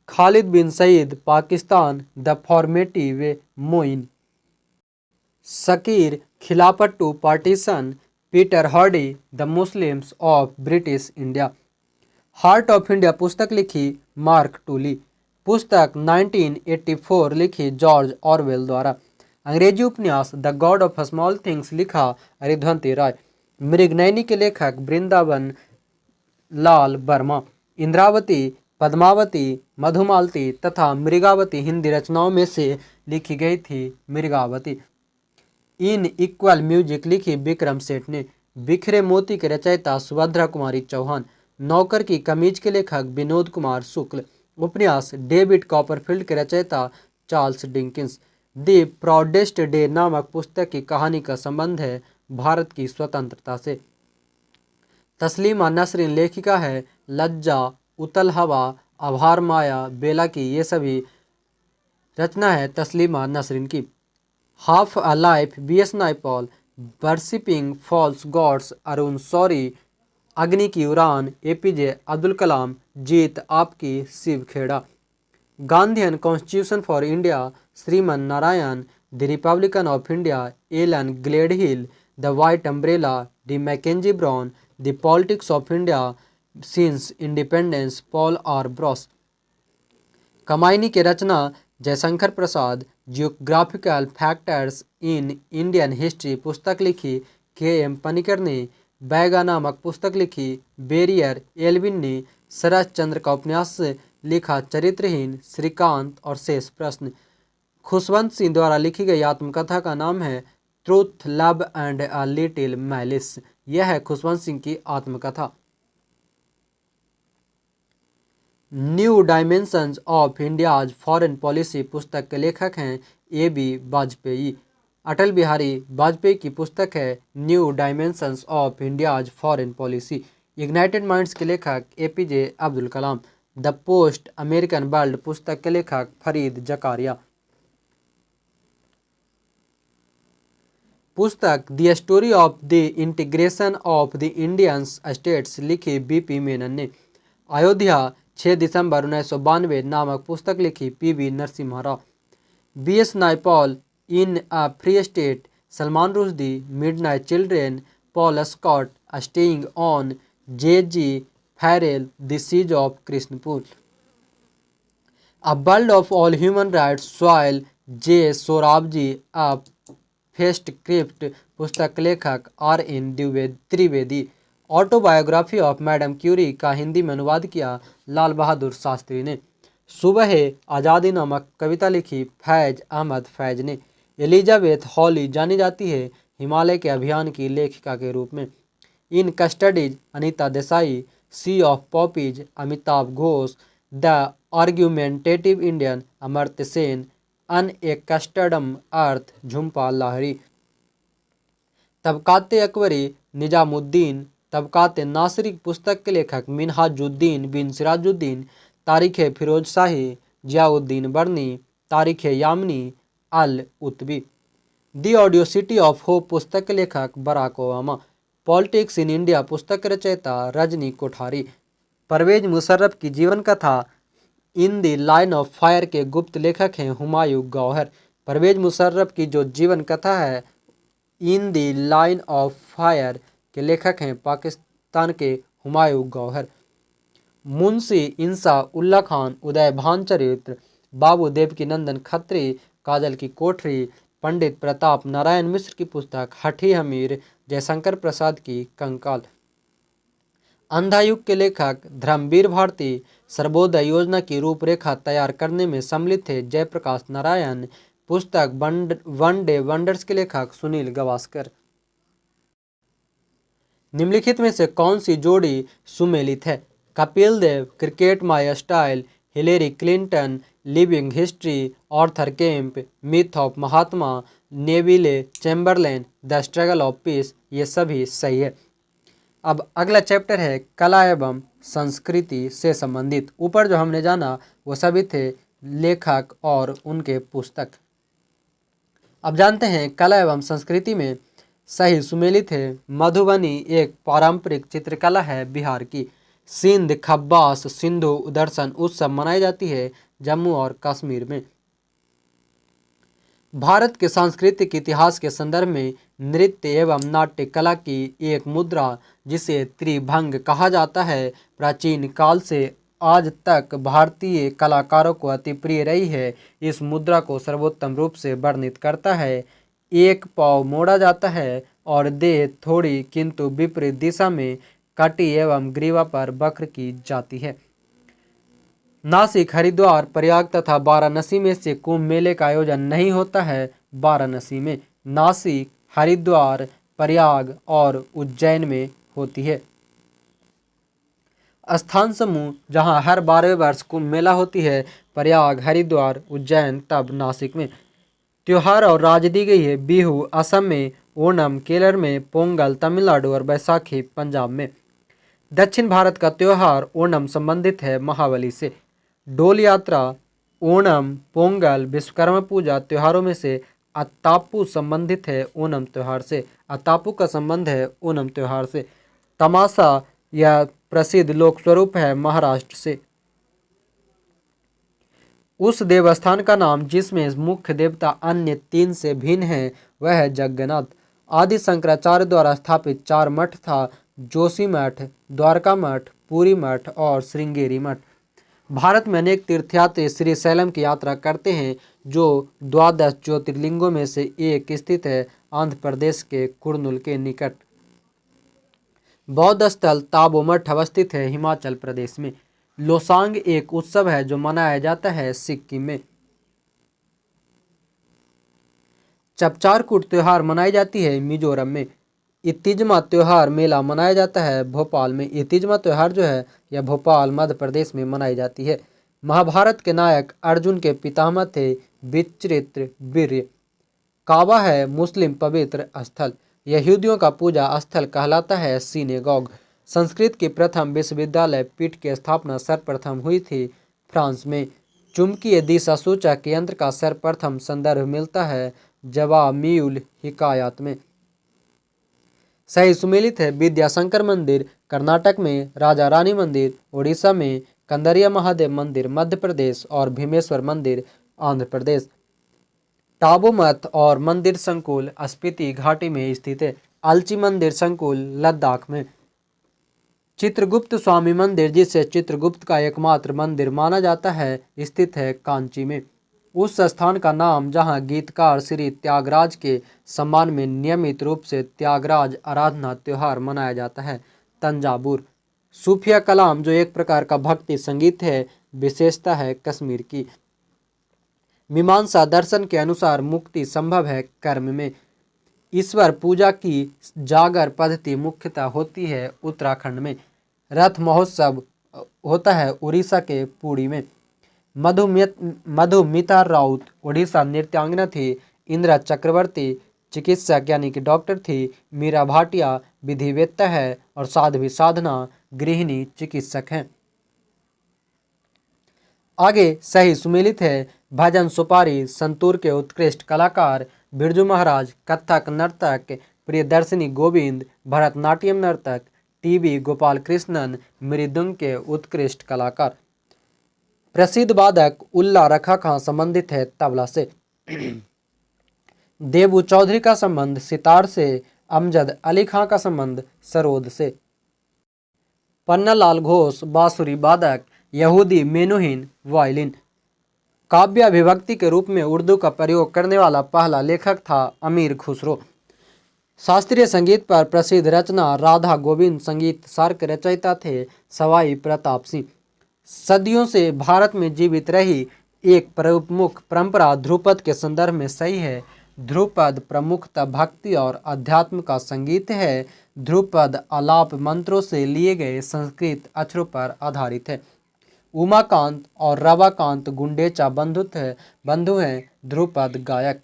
Khalid bin Sayeed Pakistan the formative Moin. Shakir Khilafat to partition Peter Hardy the Muslims of British India. Heart of India पुस्तक लिखी mark टूली। पुस्तक 1984 लिखी George Orwell द्वारा। अंग्रेजी उपन्यास the God of small things लिखा हरिध्वंती राय। मृगनयनी के लेखक वृंदावन लाल वर्मा। इंद्रावती, पद्मावती, मधुमालती तथा मृगावती हिंदी रचनाओं में से लिखी गई थी मृगावती। इन इक्वल म्यूजिक लिखी विक्रम सेठ ने। बिखरे मोती के रचयिता सुभद्रा कुमारी चौहान। नौकर की कमीज के लेखक विनोद कुमार शुक्ल। उपन्यास डेविड कॉपरफील्ड के रचयिता Charles Dickens. The proudest day नामक पुस्तक की कहानी का संबंध है भारत की स्वतंत्रता से। तस्लीमा नसरीन लेखिका है। लज्जा, उतल हवा, आभार, माया, बेला की ये सभी रचना है तस्लीमा नसरीन की। Half a life BS Naipaul. Worshipping false gods Arun Shourie. Agni की उड़ान APJ अब्दुल कलाम। जीत आपकी Shiv Khera. Gandhian constitution for India Shriman Narayan. The republican of India Alan Gledhill. The white umbrella D Mackenzie Brown. The politics of India since independence Paul R Brass. Kamayani के रचना Jaishankar Prasad. Geographical factors in Indian history पुस्तक लिखी KM Panicker ने। बैगा नामक पुस्तक लिखी barrier Alvin ने। शरद चंद्र का उपन्यास लिखा चरित्रहीन, श्रीकांत और शेष प्रश्न। खुशवंत सिंह द्वारा लिखी गई आत्मकथा का नाम है truth, love and a little malice. यह है खुशवंत सिंह की आत्मकथा। New dimensions of India's foreign policy पुस्तक के लेखक हैं AB वाजपेयी। अटल बिहारी वाजपेयी की पुस्तक है new dimensions of India's foreign policy. Ignited minds के लेखक APJ Abdul Kalam. The post American world पुस्तक के लेखक फरीद जकारिया। पुस्तक the story of the integration of the Indian states लिखी BP मेनन ने। अयोध्या 6 दिसंबर 1992 नामक पुस्तक लिखी PV Narasimha Rao. BS Naipaul in a free state. Salman Rushdie midnight children. Paul Scott staying on. J.G. Farrell the siege of Krishnapur. A world of all human rights Soli J. Sorabjee. A fest crypt पुस्तक के लेखक RN Trivedi. Autobiography of madam Curie का हिंदी में अनुवाद किया लाल बहादुर शास्त्री ने। सुबह आज़ादी नामक कविता लिखी फैज अहमद फैज ने। एलिजाबेथ हॉली जानी जाती है हिमालय के अभियान की लेखिका के रूप में। In custodies Anita Desai. Sea of poppies Amitav Ghosh. The argumentative Indian Amartya Sen. Unaccustomed earth Jhumpa Lahiri. Tabaqat Akbari Nizamuddin. Tabaqat Nasiri पुस्तक के लेखक मिनहाजुद्दीन बिन सिराजुद्दीन। तारीख फिरोज शाही Ziauddin Barani. Tarikh Yamini al Utbi. The audacity of hope पुस्तक के लेखक Barack Obama. Politics in India पुस्तक के रचयिता रजनी कोठारी। परवेज मुशर्रफ की जीवन कथा in the line of fire के गुप्त लेखक हैं हुमायूं गौहर। परवेज मुशर्रफ की जो जीवन कथा है in the line of fire के लेखक हैं पाकिस्तान के हुमायूं गौहर। मुंशी इंसा उल्ला खान उदय भान चरित्र। बाबू देवकीनंदन खत्री काजल की कोठरी। पंडित प्रताप नारायण मिश्र की पुस्तक हठी हमीर। जयशंकर प्रसाद की कंकाल। अंधा युग के लेखक धर्मवीर भारती। सर्वोदय योजना की रूपरेखा तैयार करने में सम्मिलित थे जयप्रकाश नारायण। पुस्तक वन डे वंडर्स के लेखक सुनील गावस्कर। निम्नलिखित में से कौन सी जोड़ी सुमेलित है? Kapil Dev, cricket my style, Hillary Clinton, living history, Arthur Kemp, myth of Mahatma, Neville Chamberlain, the struggle of peace. ये सभी सही है। अब अगला चैप्टर है कला एवं संस्कृति से संबंधित। ऊपर जो हमने जाना वो सभी थे लेखक और उनके पुस्तक। अब जानते हैं कला एवं संस्कृति में सही सुमेलित है मधुबनी एक पारंपरिक चित्रकला है बिहार की। सिंध खब्बास सिंधु दर्शन उत्सव मनाई जाती है जम्मू और कश्मीर में। भारत के सांस्कृतिक इतिहास के संदर्भ में नृत्य एवं नाट्य कला की एक मुद्रा जिसे त्रिभंग कहा जाता है प्राचीन काल से आज तक भारतीय कलाकारों को अति प्रिय रही है। इस मुद्रा को सर्वोत्तम रूप से वर्णित करता है। एक पाँव मोड़ा जाता है और देह थोड़ी किंतु विपरीत दिशा में कटी एवं ग्रीवा पर वक्र की जाती है। नासिक, हरिद्वार, प्रयाग तथा वाराणसी में से कुंभ मेले का आयोजन नहीं होता है वाराणसी में। नासिक, हरिद्वार, प्रयाग और उज्जैन में होती है। स्थान समूह जहां हर 12वें वर्ष कुंभ मेला होती है प्रयाग, हरिद्वार, उज्जैन, तब नासिक में। त्योहार और राज्य दी गई है बिहू असम में, ओणम केरल में, पोंगल तमिलनाडु और बैसाखी पंजाब में। दक्षिण भारत का त्यौहार ओणम संबंधित है महाबली से। डोल यात्रा ओणम, पोंगल, विश्वकर्मा पूजा त्योहारों में से अत्तापू संबंधित है ओणम त्यौहार से। अत्तापू का संबंध है ओणम त्यौहार से। तमाशा यह प्रसिद्ध लोक स्वरूप है महाराष्ट्र से। उस देवस्थान का नाम जिसमें मुख्य देवता अन्य 3 से भिन्न है वह है जगन्नाथ। आदि शंकराचार्य द्वारा स्थापित 4 मठ था जोशी मठ, द्वारका मठ, पुरी मठ और श्रृंगेरी मठ। भारत में अनेक तीर्थयात्री श्रीशैलम की यात्रा करते हैं जो 12 ज्योतिर्लिंगों में से एक स्थित है आंध्र प्रदेश के कुर्नूल के निकट। बौद्ध स्थल ताबो मठ अवस्थित है हिमाचल प्रदेश में। लोसांग एक उत्सव है जो मनाया जाता है सिक्किम में। चपचारकूट त्योहार मनाई जाती है मिजोरम में। इतिजमा त्योहार मेला मनाया जाता है भोपाल में। इतिजमा त्योहार जो है यह भोपाल मध्य प्रदेश में मनाई जाती है। महाभारत के नायक अर्जुन के पितामह थे विचित्र वीर्य। काबा है मुस्लिम पवित्र स्थल। यहूदियों का पूजा स्थल कहलाता है सिनेगॉग। संस्कृत की प्रथम विश्वविद्यालय पीठ की स्थापना सर्वप्रथम हुई थी फ्रांस में। चुंबकीय दिशा सूचक यंत्र का सर्वप्रथम संदर्भ मिलता है जवामिउल हिकायत में। सही सुमेलित है विद्याशंकर मंदिर कर्नाटक में, राजा रानी मंदिर उड़ीसा में, कंदरिया महादेव मंदिर मध्य प्रदेश और भीमेश्वर मंदिर आंध्र प्रदेश। टाबू मठ और मंदिर संकुल स्पीति घाटी में स्थित है। अलची मंदिर संकुल लद्दाख में। चित्रगुप्त स्वामी मंदिर जिसे चित्रगुप्त का एकमात्र मंदिर माना जाता है स्थित है कांची में। उस स्थान का नाम जहां गीतकार श्री त्यागराज के सम्मान में नियमित रूप से त्यागराज आराधना त्योहार मनाया जाता है तंजावुर। सूफिया कलाम जो एक प्रकार का भक्ति संगीत है विशेषता है कश्मीर की। मीमांसा दर्शन के अनुसार मुक्ति संभव है कर्म में। ईश्वर पूजा की जागर पद्धति मुख्यतः होती है उत्तराखंड में। रथ महोत्सव होता है उड़ीसा के पुरी में। मधुमिता राउत उड़ीसा नृत्यांगना थी। इंदिरा चक्रवर्ती चिकित्सक यानी कि डॉक्टर थी। मीरा भाटिया विधिवेत्ता है और साध्वी साधना गृहिणी चिकित्सक हैं। आगे सही सुमेलित है भजन सुपारी संतूर के उत्कृष्ट कलाकार बिरजू महाराज, कथक नर्तक प्रियदर्शनी गोविंद, भरतनाट्यम नर्तक टीबी गोपाल कृष्णन मृदंग के उत्कृष्ट कलाकार। प्रसिद्ध वादक उल्ला रखा खां संबंधित है तबला से। देबू चौधरी का संबंध सितार से। अमजद अली खां का संबंध सरोद से। पन्नालाल घोष बांसुरी वादक। यहूदी मेनुहिन वायलिन। काव्य अभिव्यक्ति के रूप में उर्दू का प्रयोग करने वाला पहला लेखक था अमीर खुसरो। शास्त्रीय संगीत पर प्रसिद्ध रचना राधा गोविंद संगीत सार के रचयिता थे सवाई प्रताप सिंह। सदियों से भारत में जीवित रही एक प्रमुख परंपरा ध्रुपद के संदर्भ में सही है। ध्रुपद प्रमुखतः भक्ति और अध्यात्म का संगीत है। ध्रुपद आलाप मंत्रों से लिए गए संस्कृत अक्षरों पर आधारित है। उमाकांत और रवाकांत गुंडेचा बंधु हैं ध्रुपद गायक।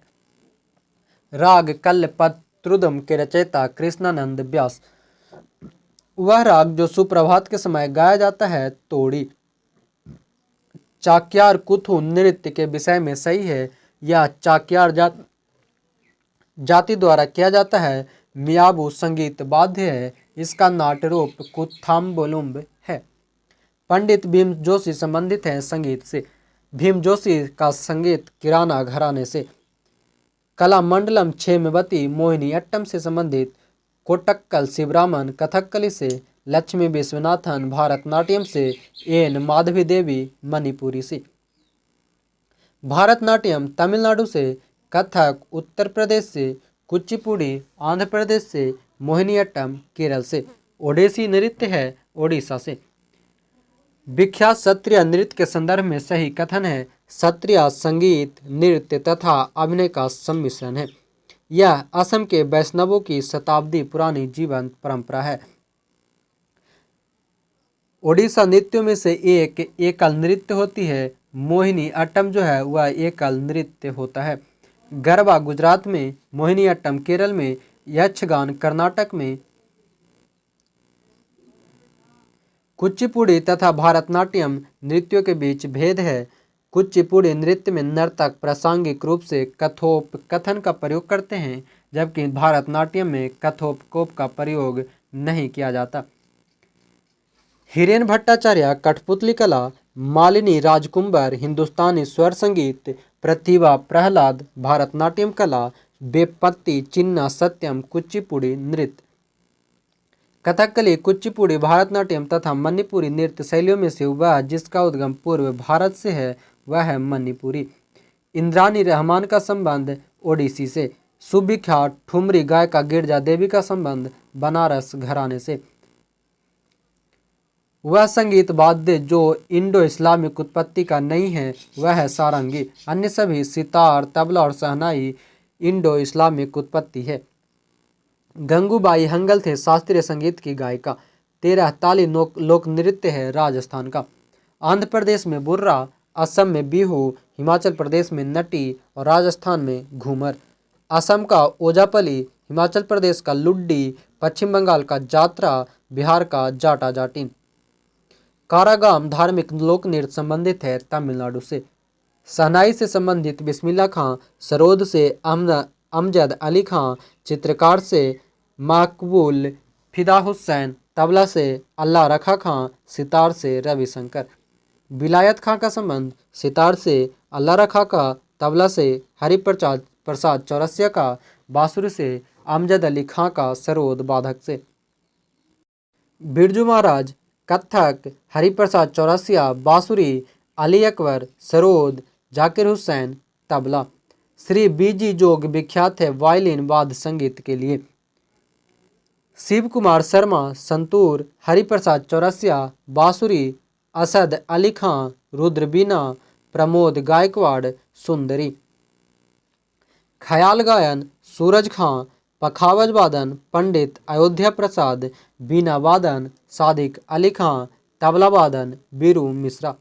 राग कल्पतरुदम के रचयिता कृष्णानंद व्यास। वह राग जो सुप्रभात के समय गाया जाता है तोड़ी। चाक्यार कुथु नृत्य के विषय में सही है। यह चाक्यार जाति द्वारा किया जाता है। मियाबू संगीत वाद्य है। इसका नाट्य रूप कुथाम्बोलुम्ब है। पंडित भीम जोशी संबंधित हैं संगीत से। भीम जोशी का संगीत किराना घराने से। कलामंडलम क्षेमवती मोहिनी अट्टम से संबंधित। कोटक्कल शिवरामन कथकली से। लक्ष्मी विश्वनाथन भारतनाट्यम से। एन माधवी देवी मणिपुरी से। भारतनाट्यम तमिलनाडु से। कथक उत्तर प्रदेश से। कुचिपुड़ी आंध्र प्रदेश से। मोहिनीअट्टम केरल से। ओडिसी नृत्य है ओडिशा से। विख्यात सत्रिय नृत्य के संदर्भ में सही कथन है। सत्रिय संगीत नृत्य तथा अभिनय का सम्मिश्रण है। यह असम के वैष्णवों की शताब्दी पुरानी जीवंत परंपरा है। ओडिशा नृत्यों में से एक एकल नृत्य होती है। मोहिनी अट्टम जो है वह एकल नृत्य होता है। गरबा गुजरात में, मोहिनी अट्टम केरल में, यक्षगान कर्नाटक में। कुचिपुड़ी तथा भारतनाट्यम नृत्यों के बीच भेद है। कुचिपुड़ी नृत्य में नर्तक प्रासंगिक रूप से कथोपकथन का प्रयोग करते हैं, जबकि भारतनाट्यम में कथोपकोप का प्रयोग नहीं किया जाता। हिरेन भट्टाचार्य कठपुतली कला। मालिनी राजकुंबर हिंदुस्तानी स्वर संगीत। प्रतिभा प्रहलाद भारतनाट्यम कला। बेपत्ती चिन्ना सत्यम कुचिपुड़ी नृत्य। कथकली कुचिपुड़ी भारतनाट्यम तथा मणिपुरी नृत्य शैलियों में से वह जिसका उद्गम पूर्व भारत से है वह है मणिपुरी। इंद्रानी रहमान का संबंध ओडिसी से। सुविख्यात ठुमरी गायिका गिरजा देवी का संबंध बनारस घराने से। वह संगीत वाद्य जो इंडो इस्लामिक उत्पत्ति का नहीं है वह है सारंगी। अन्य सभी सितार तबला और शहनाई इंडो इस्लामिक उत्पत्ति है। गंगूबाई हंगल थे शास्त्रीय संगीत की गायिका। 13 ताली लोक नृत्य है राजस्थान का। आंध्र प्रदेश में बुर्रा, असम में बिहू, हिमाचल प्रदेश में नटी और राजस्थान में घूमर। असम का ओजापली, हिमाचल प्रदेश का लुड्डी, पश्चिम बंगाल का जात्रा, बिहार का जाटा जाटिन। कारागाम धार्मिक लोक नृत्य संबंधित है तमिलनाडु से। शहनाई से संबंधित बिस्मिल्ला खां, सरोद से अमजद अली खां, चित्रकार से मकबूल फिदा हुसैन, तबला से अल्लाह रखा खां, सितार से रविशंकर। विलायत खां का संबंध सितार से अल्लाह रखा का, तबला से हरिप्रसाद चौरसिया का, बांसुरी से अमजद अली खां का, सरोद बाधक से। बिरजू महाराज कथक हरिप्रसाद चौरसिया, बांसुरी अली अकबर, सरोद जाकिर हुसैन, तबला। श्री बीजी जोग विख्यात है वायलिन वाद्य संगीत के लिए। शिव कुमार शर्मा संतूर, हरिप्रसाद चौरसिया बांसुरी, असद अली खां रुद्रबीना, प्रमोद गायकवाड़ सुंदरी। ख्याल गायन सूरज खां, पखावज वादन पंडित अयोध्या प्रसाद, बीना वादन सादिक अली खां, तबला वादन बीरू मिश्रा।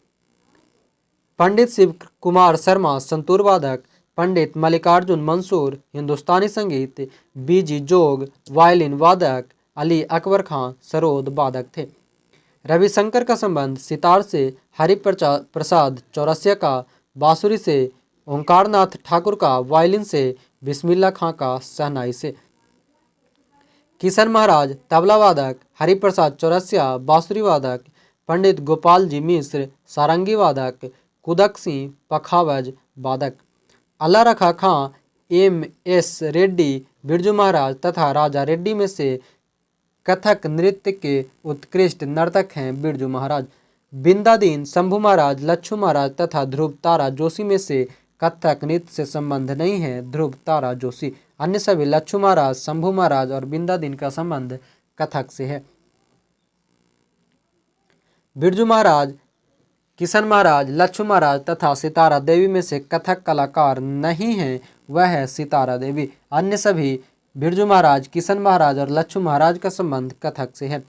पंडित शिव कुमार शर्मा संतूर वादक, पंडित मल्लिकार्जुन मंसूर हिंदुस्तानी संगीत, बीजी जोग वायलिन वादक, अली अकबर खां सरोद वादक थे। रविशंकर का संबंध सितार से हरिप्रसाद चौरसिया का, बांसुरी से ओंकारनाथ ठाकुर का, वायलिन से बिस्मिल्ला खां का, शहनाई से। किशन महाराज तबला वादक, हरिप्रसाद चौरसिया बांसुरी वादक, पंडित गोपाल जी मिश्र सारंगी वादक, कुदक सिंह पखावज वादक। अल्लाह रखा खां, एम.एस. रेड्डी बिरजू महाराज तथा राजा रेड्डी में से कथक नृत्य के उत्कृष्ट नर्तक हैं बिरजू महाराज। बिंदादीन शंभू महाराज, लच्छू महाराज तथा ध्रुव तारा जोशी में से कथक नृत्य से संबंध नहीं है ध्रुव तारा जोशी। अन्य सभी लच्छू महाराज, शंभू महाराज और बिंदादीन का संबंध कथक से है। बिरजू महाराज किशन महाराज, लक्ष्मण महाराज तथा सितारा देवी में से कथक कलाकार नहीं हैं वह है सितारा देवी। अन्य सभी बिरजू महाराज, किशन महाराज और लक्ष्मण महाराज का संबंध कथक से है।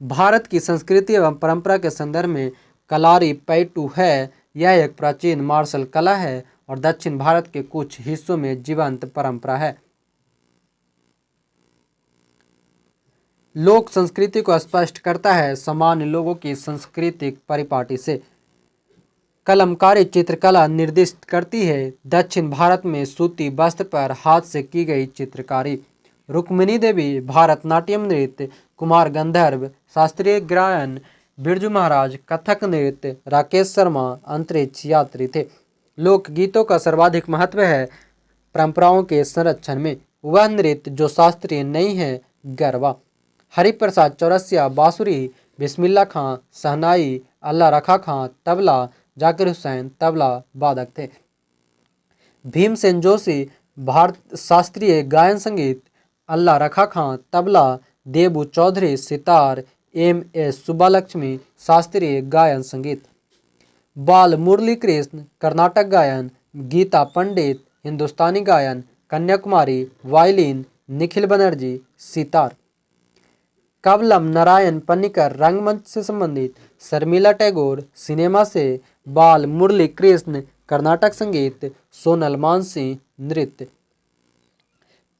भारत की संस्कृति एवं परंपरा के संदर्भ में कलारी पैटू है। यह एक प्राचीन मार्शल कला है और दक्षिण भारत के कुछ हिस्सों में जीवंत परंपरा है। लोक संस्कृति को स्पष्ट करता है सामान्य लोगों की सांस्कृतिक परिपाटी से। कलमकारी चित्रकला निर्दिष्ट करती है दक्षिण भारत में सूती वस्त्र पर हाथ से की गई चित्रकारी। रुक्मिणी देवी भारतनाट्यम नृत्य, कुमार गंधर्व शास्त्रीय गायन, बिरजू महाराज कथक नृत्य, राकेश शर्मा अंतरिक्ष यात्री थे। लोकगीतों का सर्वाधिक महत्व है परंपराओं के संरक्षण में। वह नृत्य जो शास्त्रीय नहीं है गरबा। हरिप्रसाद चौरसिया बांसुरी, बिस्मिल्ला खां शहनाई, अल्लाह रखा खां तबला, जाकिर हुसैन तबला वादक थे। भीमसेन जोशी भारत शास्त्रीय गायन संगीत, अल्लाह रखा खां तबला, देबू चौधरी सितार, एम.एस. सुब्बालक्ष्मी शास्त्रीय गायन संगीत। बाल मुरली कृष्ण कर्नाटक गायन, गीता पंडित हिंदुस्तानी गायन, कन्याकुमारी वायलिन, निखिल बनर्जी सितार। कवलम नारायण पन्निकर रंगमंच से संबंधित, शर्मिला टैगोर सिनेमा से, बाल मुरली कृष्ण कर्नाटक संगीत, सोनल मानसिंह नृत्य।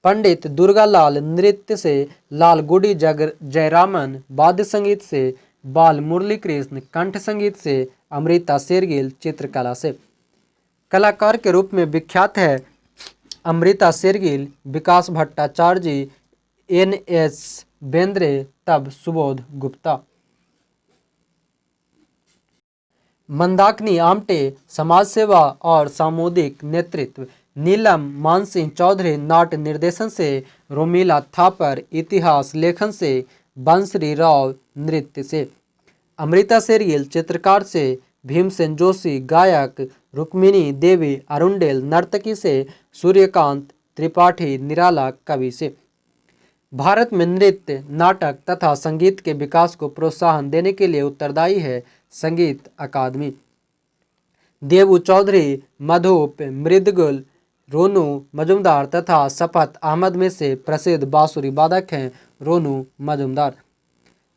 पंडित दुर्गालाल नृत्य से, लाल गुडी जयरामन वाद्य संगीत से, बाल मुरली कृष्ण कंठ संगीत से, अमृता शेरगिल चित्रकला से। कलाकार के रूप में विख्यात है अमृता शेरगिल, विकास भट्टाचार्य जी, एन.एस. बेंद्रे, तब सुबोध गुप्ता। मंदाकिनी आमटे समाज सेवा और सामुदायिक नेतृत्व। नीलम मानसिंह चौधरी नाट्य निर्देशन से, रोमिला थापर इतिहास लेखन से, बंसरी राव नृत्य से। अमृता शेरगिल चित्रकार से, भीमसेन जोशी गायक, रुक्मिणी देवी अरुंडेल नर्तकी से, सूर्यकांत त्रिपाठी निराला कवि से। भारत में नृत्य, नाटक तथा संगीत के विकास को प्रोत्साहन देने के लिए उत्तरदायी है संगीत अकादमी। देबू चौधरी, मधुप, मृदुल, रोनू मजुमदार तथा शफत अहमद में से प्रसिद्ध बांसुरी वादक हैं रोनू मजुमदार।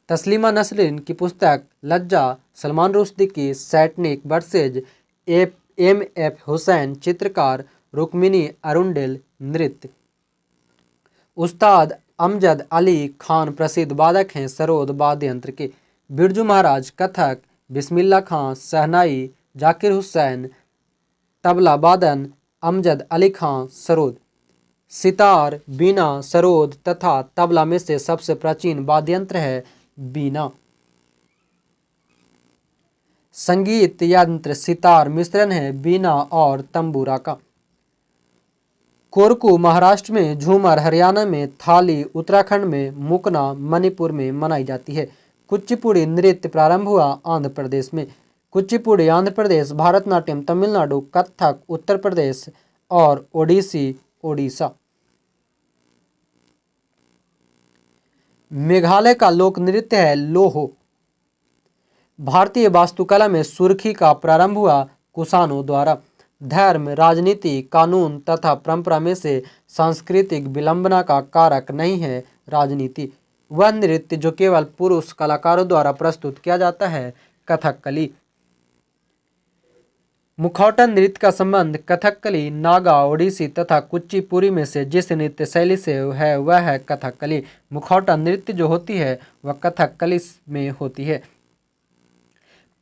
तस्लीमा नसरीन की पुस्तक लज्जा, सलमान रुश्दी की सैटनिक वर्सेज, एम.एफ. हुसैन चित्रकार, रुक्मिणी अरुंडेल नृत्य। उस्ताद अमजद अली खान प्रसिद्ध वादक हैं सरोद वाद्य यंत्र के। बिरजू महाराज कथक, बिस्मिल्ला खां शहनाई, जाकिर हुसैन तबला वादन, अमजद अली खां सरोद। सितार, बीना, सरोद तथा तबला में से सबसे प्राचीन वाद्य यंत्र है बीना। संगीत यंत्र सितार मिश्रण है बीना और तंबूरा का। कोरकू महाराष्ट्र में, झूमर हरियाणा में, थाली उत्तराखंड में, मुकना मणिपुर में मनाई जाती है। कुचिपुड़ी नृत्य प्रारंभ हुआ आंध्र प्रदेश में। कुचिपुड़ी आंध्र प्रदेश, भारतनाट्यम तमिलनाडु, कथक उत्तर प्रदेश और ओडिसी ओडिशा। मेघालय का लोक नृत्य है लोहो। भारतीय वास्तुकला में सुर्खी का प्रारंभ हुआ कुषाणों द्वारा। धर्म, राजनीति, कानून तथा परंपरा में से सांस्कृतिक विलंबना का कारक नहीं है राजनीति। वह नृत्य जो केवल पुरुष कलाकारों द्वारा प्रस्तुत किया जाता है कथकली। मुखौटा नृत्य का संबंध कथकली, नागा, ओडिसी तथा कुचिपुड़ी में से जिस नृत्य शैली से है वह है कथकली। मुखौटा नृत्य जो होती है वह कथकली में होती है।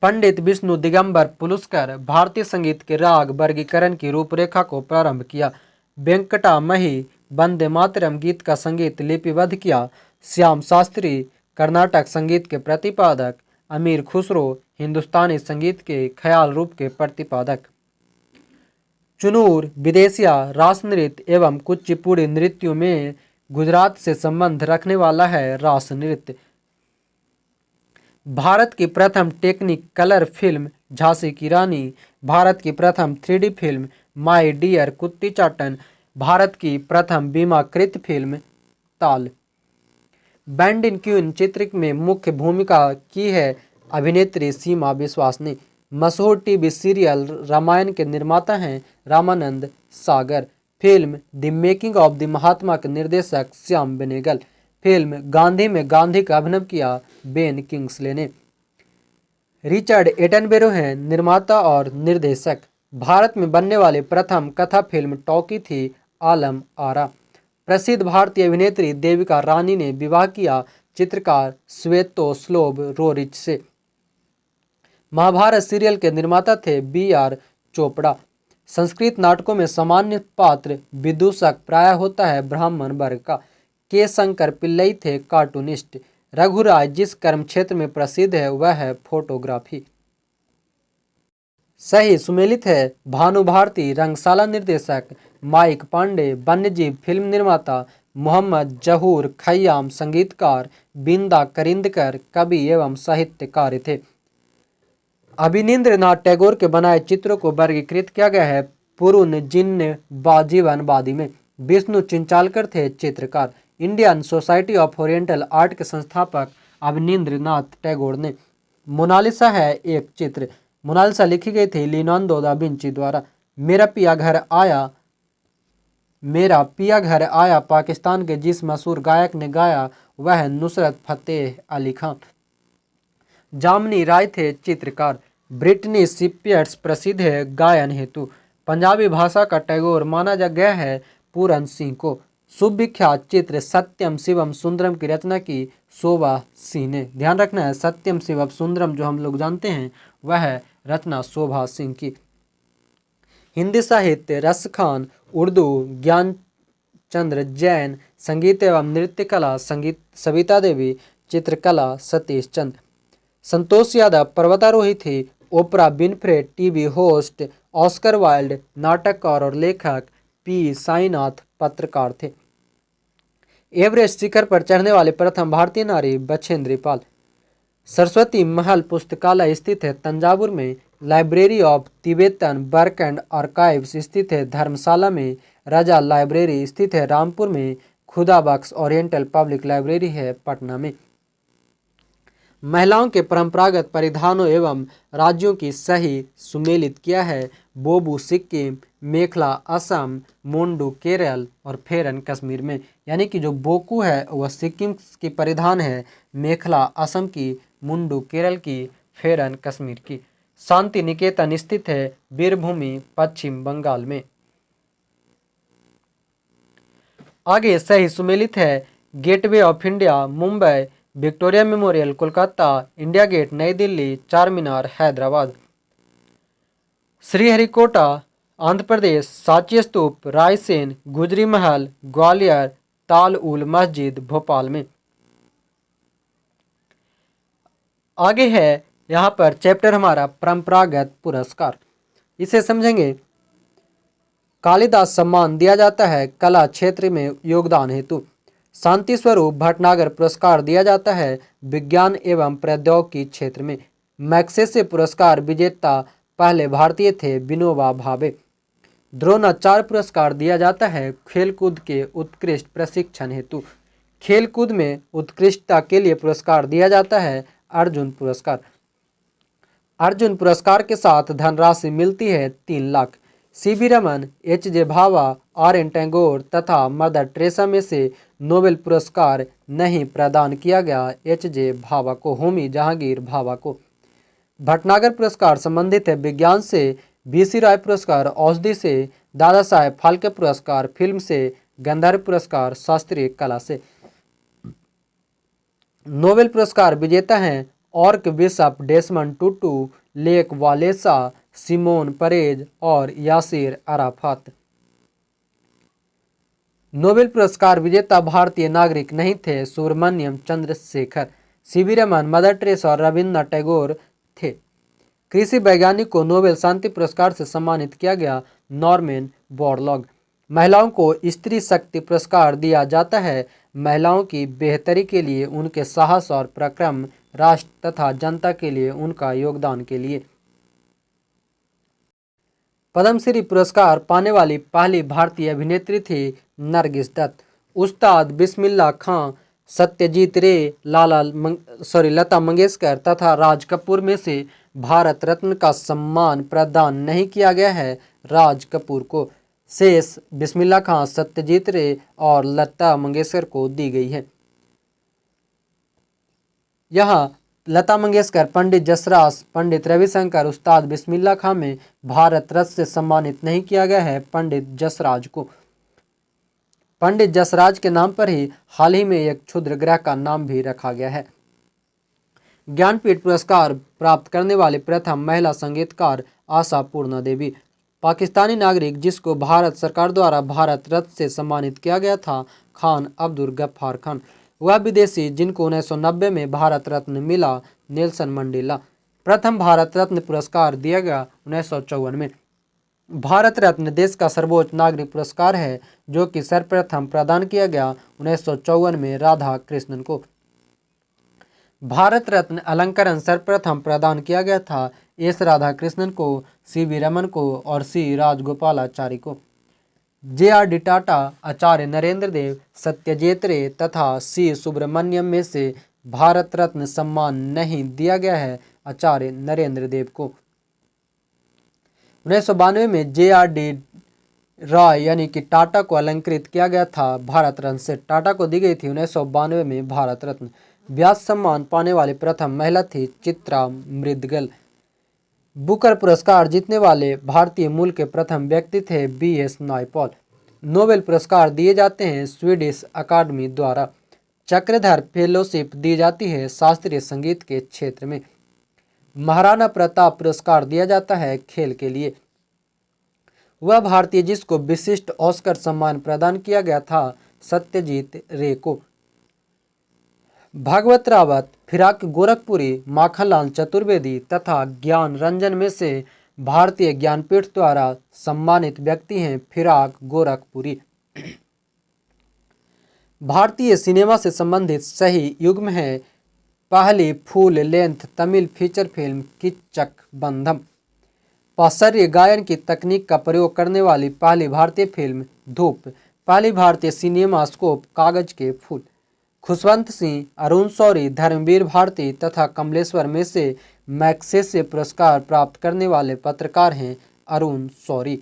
पंडित विष्णु दिगंबर पुलुस्कर भारतीय संगीत के राग वर्गीकरण की रूपरेखा को प्रारंभ किया। वेंकटामही वंदे मातरम गीत का संगीत लिपिबद्ध किया। श्याम शास्त्री कर्नाटक संगीत के प्रतिपादक। अमीर खुसरो हिंदुस्तानी संगीत के ख्याल रूप के प्रतिपादक। चुनूर, विदेशिया, रास नृत्य एवं कुचिपुड़ी नृत्यों में गुजरात से संबंध रखने वाला है रास नृत्य। भारत की प्रथम टेक्निक कलर फिल्म झांसी की रानी। भारत की प्रथम 3D film my dear Kuttichathan. Bharat की प्रथम बीमाकृत फिल्म ताल। बैंड इन क्वीन चित्र में मुख्य भूमिका की है अभिनेत्री सीमा विश्वास ने। मशहूर टीवी सीरियल रामायण के निर्माता हैं Ramanand Sagar. Film the making of the Mahatma के निर्देशक श्याम बेनेगल। फिल्म गांधी में गांधी का अभिनय किया बेन किंग्सले ने। रिचर्ड एटनबरो हैं निर्माता और निर्देशक। भारत में बनने वाली प्रथम कथा फिल्म टॉकी थी आलम आरा। प्रसिद्ध भारतीय अभिनेत्री देविका रानी ने विवाह किया चित्रकार स्वेतोस्लोव रोरिच से। महाभारत सीरियल के निर्माता थे बी.आर. चोपड़ा। संस्कृत नाटकों में सामान्य पात्र विदूषक प्रायः होता है ब्राह्मण वर्ग का। के. शंकर पिल्लई थे कार्टूनिस्ट। रघुराय जिस कर्म क्षेत्र में प्रसिद्ध है वह है फोटोग्राफी। सही सुमेलित है भानु भारती। रंगशाला निर्देशक माइक पांडे। वन्यजीव फिल्म निर्माता मोहम्मद जहूर खय्याम। संगीतकार बिंदा करिंदकर कवि एवं साहित्यकार थे। अभिनीन्द्रनाथ टैगोर के बनाए चित्रों को वर्गीकृत किया गया है पुरुन जिन्न जीवनवादी में। विष्णु चिंचालकर थे चित्रकार। Indian society of oriental art के संस्थापक अभिनीन्द्रनाथ टैगोर ने। मोनालिसा है एक चित्र। मोनालिसा लिखी गई थी लियोनार्दो दा विंची द्वारा। मेरा पिया घर आया पाकिस्तान के जिस मशहूर गायक ने गाया वह है नुसरत फतेह अली खान। जामनी राय थे चित्रकार। ब्रिटनी स्पीयर्स प्रसिद्ध है गायन हेतु। पंजाबी भाषा का टैगोर माना जा गया है पूरन सिंह को। सुविख्यात चित्र सत्यम शिवम सुंदरम की रचना की शोभा सिंह ने। ध्यान रखना है सत्यम शिवम सुंदरम जो हम लोग जानते हैं वह है रचना शोभा सिंह की। हिंदी साहित्य रस खान। उर्दू ज्ञानचंद्र जैन। संगीत एवं नृत्य कला संगीत सविता देवी। चित्रकला सतीश चंद्र। संतोष यादव पर्वतारोही थे। Oprah Winfrey TV host. Oscar Wilde नाटककार और लेखक। पी साईनाथ पत्रकार थे। एवरेस्ट शिखर पर चढ़ने वाले प्रथम भारतीय नारी बछेंद्री पाल। सरस्वती महल पुस्तकालय स्थित है तंजावुर में। Library of Tibetan work and archives स्थित है धर्मशाला में। राजा लाइब्रेरी स्थित है रामपुर में। खुदा बख्श ओरिएंटल पब्लिक लाइब्रेरी है पटना में। महिलाओं के परंपरागत परिधानों एवं राज्यों की सही सुमेलित किया है बोबू सिक्किम, मेखला असम, मुंडू केरल और फेरन कश्मीर में। यानी कि जो बोकू है वह सिक्किम की परिधान है, मेखला असम की, मुंडू केरल की, फेरन कश्मीर की। शांति निकेतन स्थित है वीरभूमि पश्चिम बंगाल में। आगे सही सुमेलित है gateway of India Mumbai, Victoria Memorial Kolkata, India gate Nai Delhi, चार मीनार हैदराबाद। श्रीहरिकोटा आंध्र प्रदेश, सांची स्तूप रायसेन, गुजरी महल ग्वालियर, ताल उल मस्जिद भोपाल में। आगे है यहाँ पर चैप्टर हमारा परंपरागत पुरस्कार, इसे समझेंगे। कालिदास सम्मान दिया जाता है कला क्षेत्र में योगदान हेतु। शांति स्वरूप भटनागर पुरस्कार दिया जाता है विज्ञान एवं प्रौद्योगिकी क्षेत्र में। मैग्सेसे पुरस्कार विजेता पहले भारतीय थे विनोबा भावे। द्रोणाचार्य पुरस्कार दिया जाता है खेलकूद के उत्कृष्ट प्रशिक्षण हेतु। खेलकूद में उत्कृष्टता के लिए पुरस्कार दिया जाता है अर्जुन पुरस्कार। अर्जुन पुरस्कार के साथ धनराशि मिलती है 3 लाख। सी.वी. रमन, एच.जे. भाभा, आर.एन. टैगोर तथा मदर टेरेसा में से नोबेल पुरस्कार नहीं प्रदान किया गया एच.जे. भाभा को, होमी जहांगीर भाभा को। भटनागर पुरस्कार संबंधित है विज्ञान से, बी.सी. राय पुरस्कार औषधि से, दादा साहेब फाल्के पुरस्कार फिल्म से, गंधर्व पुरस्कार शास्त्रीय कला से। नोबेल पुरस्कार विजेता हैं archbishop, Desmond Tutu, Lech Walesa, Simon Peres और यासिर अराफात। नोबेल पुरस्कार विजेता भारतीय नागरिक नहीं थे Subrahmanyan Chandrasekhar. C V. Raman, Mother Teresa और रविन्द्रनाथ टैगोर थे। कृषि वैज्ञानिक को नोबेल शांति पुरस्कार से सम्मानित किया गया नॉर्मन बोरलॉग। महिलाओं को स्त्री शक्ति पुरस्कार दिया जाता है महिलाओं की बेहतरी के लिए, उनके साहस और पराक्रम, राष्ट्र तथा जनता के लिए उनका योगदान के लिए। पद्मश्री पुरस्कार पाने वाली पहली भारतीय अभिनेत्री थी नरगिस दत्त। उस्ताद बिस्मिल्लाह खां, सत्यजीत रे, लता मंगेशकर तथा राज कपूर में से भारत रत्न का सम्मान प्रदान नहीं किया गया है राज कपूर को, शेष बिस्मिल्लाह खां, सत्यजीत रे और लता मंगेशकर को दी गई है। यहाँ लता मंगेशकर, पंडित जसराज, पंडित रविशंकर, उस्ताद बिस्मिल्लाह खां में भारत रत्न से सम्मानित नहीं किया गया है पंडित जसराज को। पंडित जसराज के नाम पर ही हाल ही में एक क्षुद्र ग्रह का नाम भी रखा गया है। ज्ञानपीठ पुरस्कार प्राप्त करने वाली प्रथम महिला संगीतकार आशा पूर्णा देवी। पाकिस्तानी नागरिक जिसको भारत सरकार द्वारा भारत रत्न से सम्मानित किया गया था खान अब्दुल गफ्फार खान। वह विदेशी जिनको 1990 में भारत रत्न मिला नेल्सन मंडेला। प्रथम भारत रत्न पुरस्कार दिया गया 1954 में। भारत रत्न देश का सर्वोच्च नागरिक पुरस्कार है जो कि सर्वप्रथम प्रदान किया गया 1954 में राधा कृष्णन को। भारत रत्न अलंकरण सर्वप्रथम प्रदान किया गया था एस राधाकृष्णन को, सी.वी. रमन को और सी. राजगोपालाचारी को। जे.आर.डी. टाटा, आचार्य नरेंद्र देव, सत्यजीत रे तथा सी. सुब्रमण्यम में से भारत रत्न सम्मान नहीं दिया गया है आचार्य नरेंद्र देव को। 1992 में जे.आर.डी. रॉय यानी कि टाटा को अलंकृत किया गया था भारत रत्न से। टाटा को दी गई थी 1992 में भारत रत्न। व्यास सम्मान पाने वाली प्रथम महिला थी चित्रा मृदगल। बुकर पुरस्कार जीतने वाले भारतीय मूल के प्रथम व्यक्ति थे B.S. नायपॉल। नोबेल पुरस्कार दिए जाते हैं स्वीडिश अकादमी द्वारा। चक्रधर फेलोशिप दी जाती है शास्त्रीय संगीत के क्षेत्र में। महाराणा प्रताप पुरस्कार दिया जाता है खेल के लिए। वह भारतीय जिसको विशिष्ट ऑस्कर सम्मान प्रदान किया गया था सत्यजीत रे को। भागवत रावत, फिराक गोरखपुरी, माखनलाल चतुर्वेदी तथा ज्ञान रंजन में से भारतीय ज्ञानपीठ द्वारा सम्मानित व्यक्ति हैं फिराक गोरखपुरी। भारतीय सिनेमा से संबंधित सही युग्म है पहली full length Tamil feature film Keechaka Vadham. पाश्चर्य गायन की तकनीक का प्रयोग करने वाली पहली भारतीय फिल्म धूप। पहली भारतीय सिनेमास्कोप कागज के फूल। खुशवंत सिंह, अरुण शौरी, धर्मवीर भारती तथा कमलेश्वर में से मैग्सेसे पुरस्कार प्राप्त करने वाले पत्रकार हैं अरुण शौरी।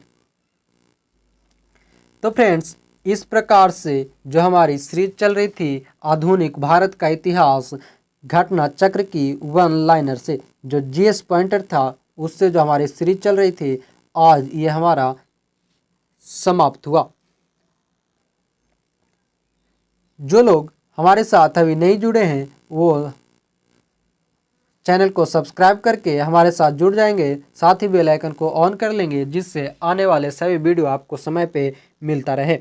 तो फ्रेंड्स, इस प्रकार से जो हमारी सीरीज चल रही थी आधुनिक भारत का इतिहास घटना चक्र की वन लाइनर से, जो जीएस पॉइंटर था उससे जो हमारी सीरीज चल रही थी, आज ये हमारा समाप्त हुआ। जो लोग हमारे साथ अभी नहीं जुड़े हैं वो चैनल को सब्सक्राइब करके हमारे साथ जुड़ जाएंगे, साथ ही बेल आइकन को ऑन कर लेंगे जिससे आने वाले सभी वीडियो आपको समय पे मिलता रहे।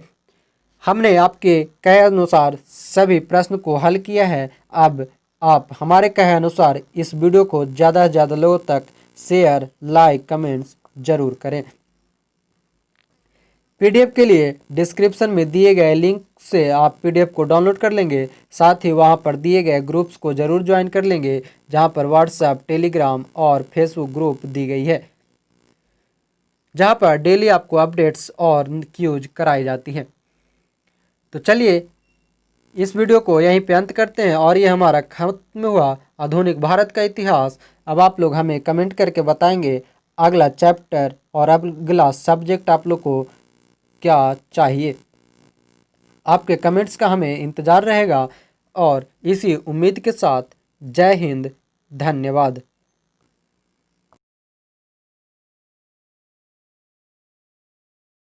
हमने आपके कहे अनुसार सभी प्रश्न को हल किया है। अब आप हमारे कहे अनुसार इस वीडियो को ज़्यादा से ज़्यादा लोगों तक शेयर, लाइक, कमेंट्स जरूर करें। पीडीएफ के लिए डिस्क्रिप्शन में दिए गए लिंक से आप पीडीएफ को डाउनलोड कर लेंगे, साथ ही वहां पर दिए गए ग्रुप्स को जरूर ज्वाइन कर लेंगे जहां पर व्हाट्सएप, टेलीग्राम और फेसबुक ग्रुप दी गई है, जहां पर डेली आपको अपडेट्स और क्यूज कराई जाती हैं। तो चलिए इस वीडियो को यहीं पे अंत करते हैं और ये हमारा खत्म हुआ आधुनिक भारत का इतिहास। अब आप लोग हमें कमेंट करके बताएंगे अगला चैप्टर और अगला सब्जेक्ट आप लोग को क्या चाहिए। आपके कमेंट्स का हमें इंतज़ार रहेगा और इसी उम्मीद के साथ जय हिंद, धन्यवाद।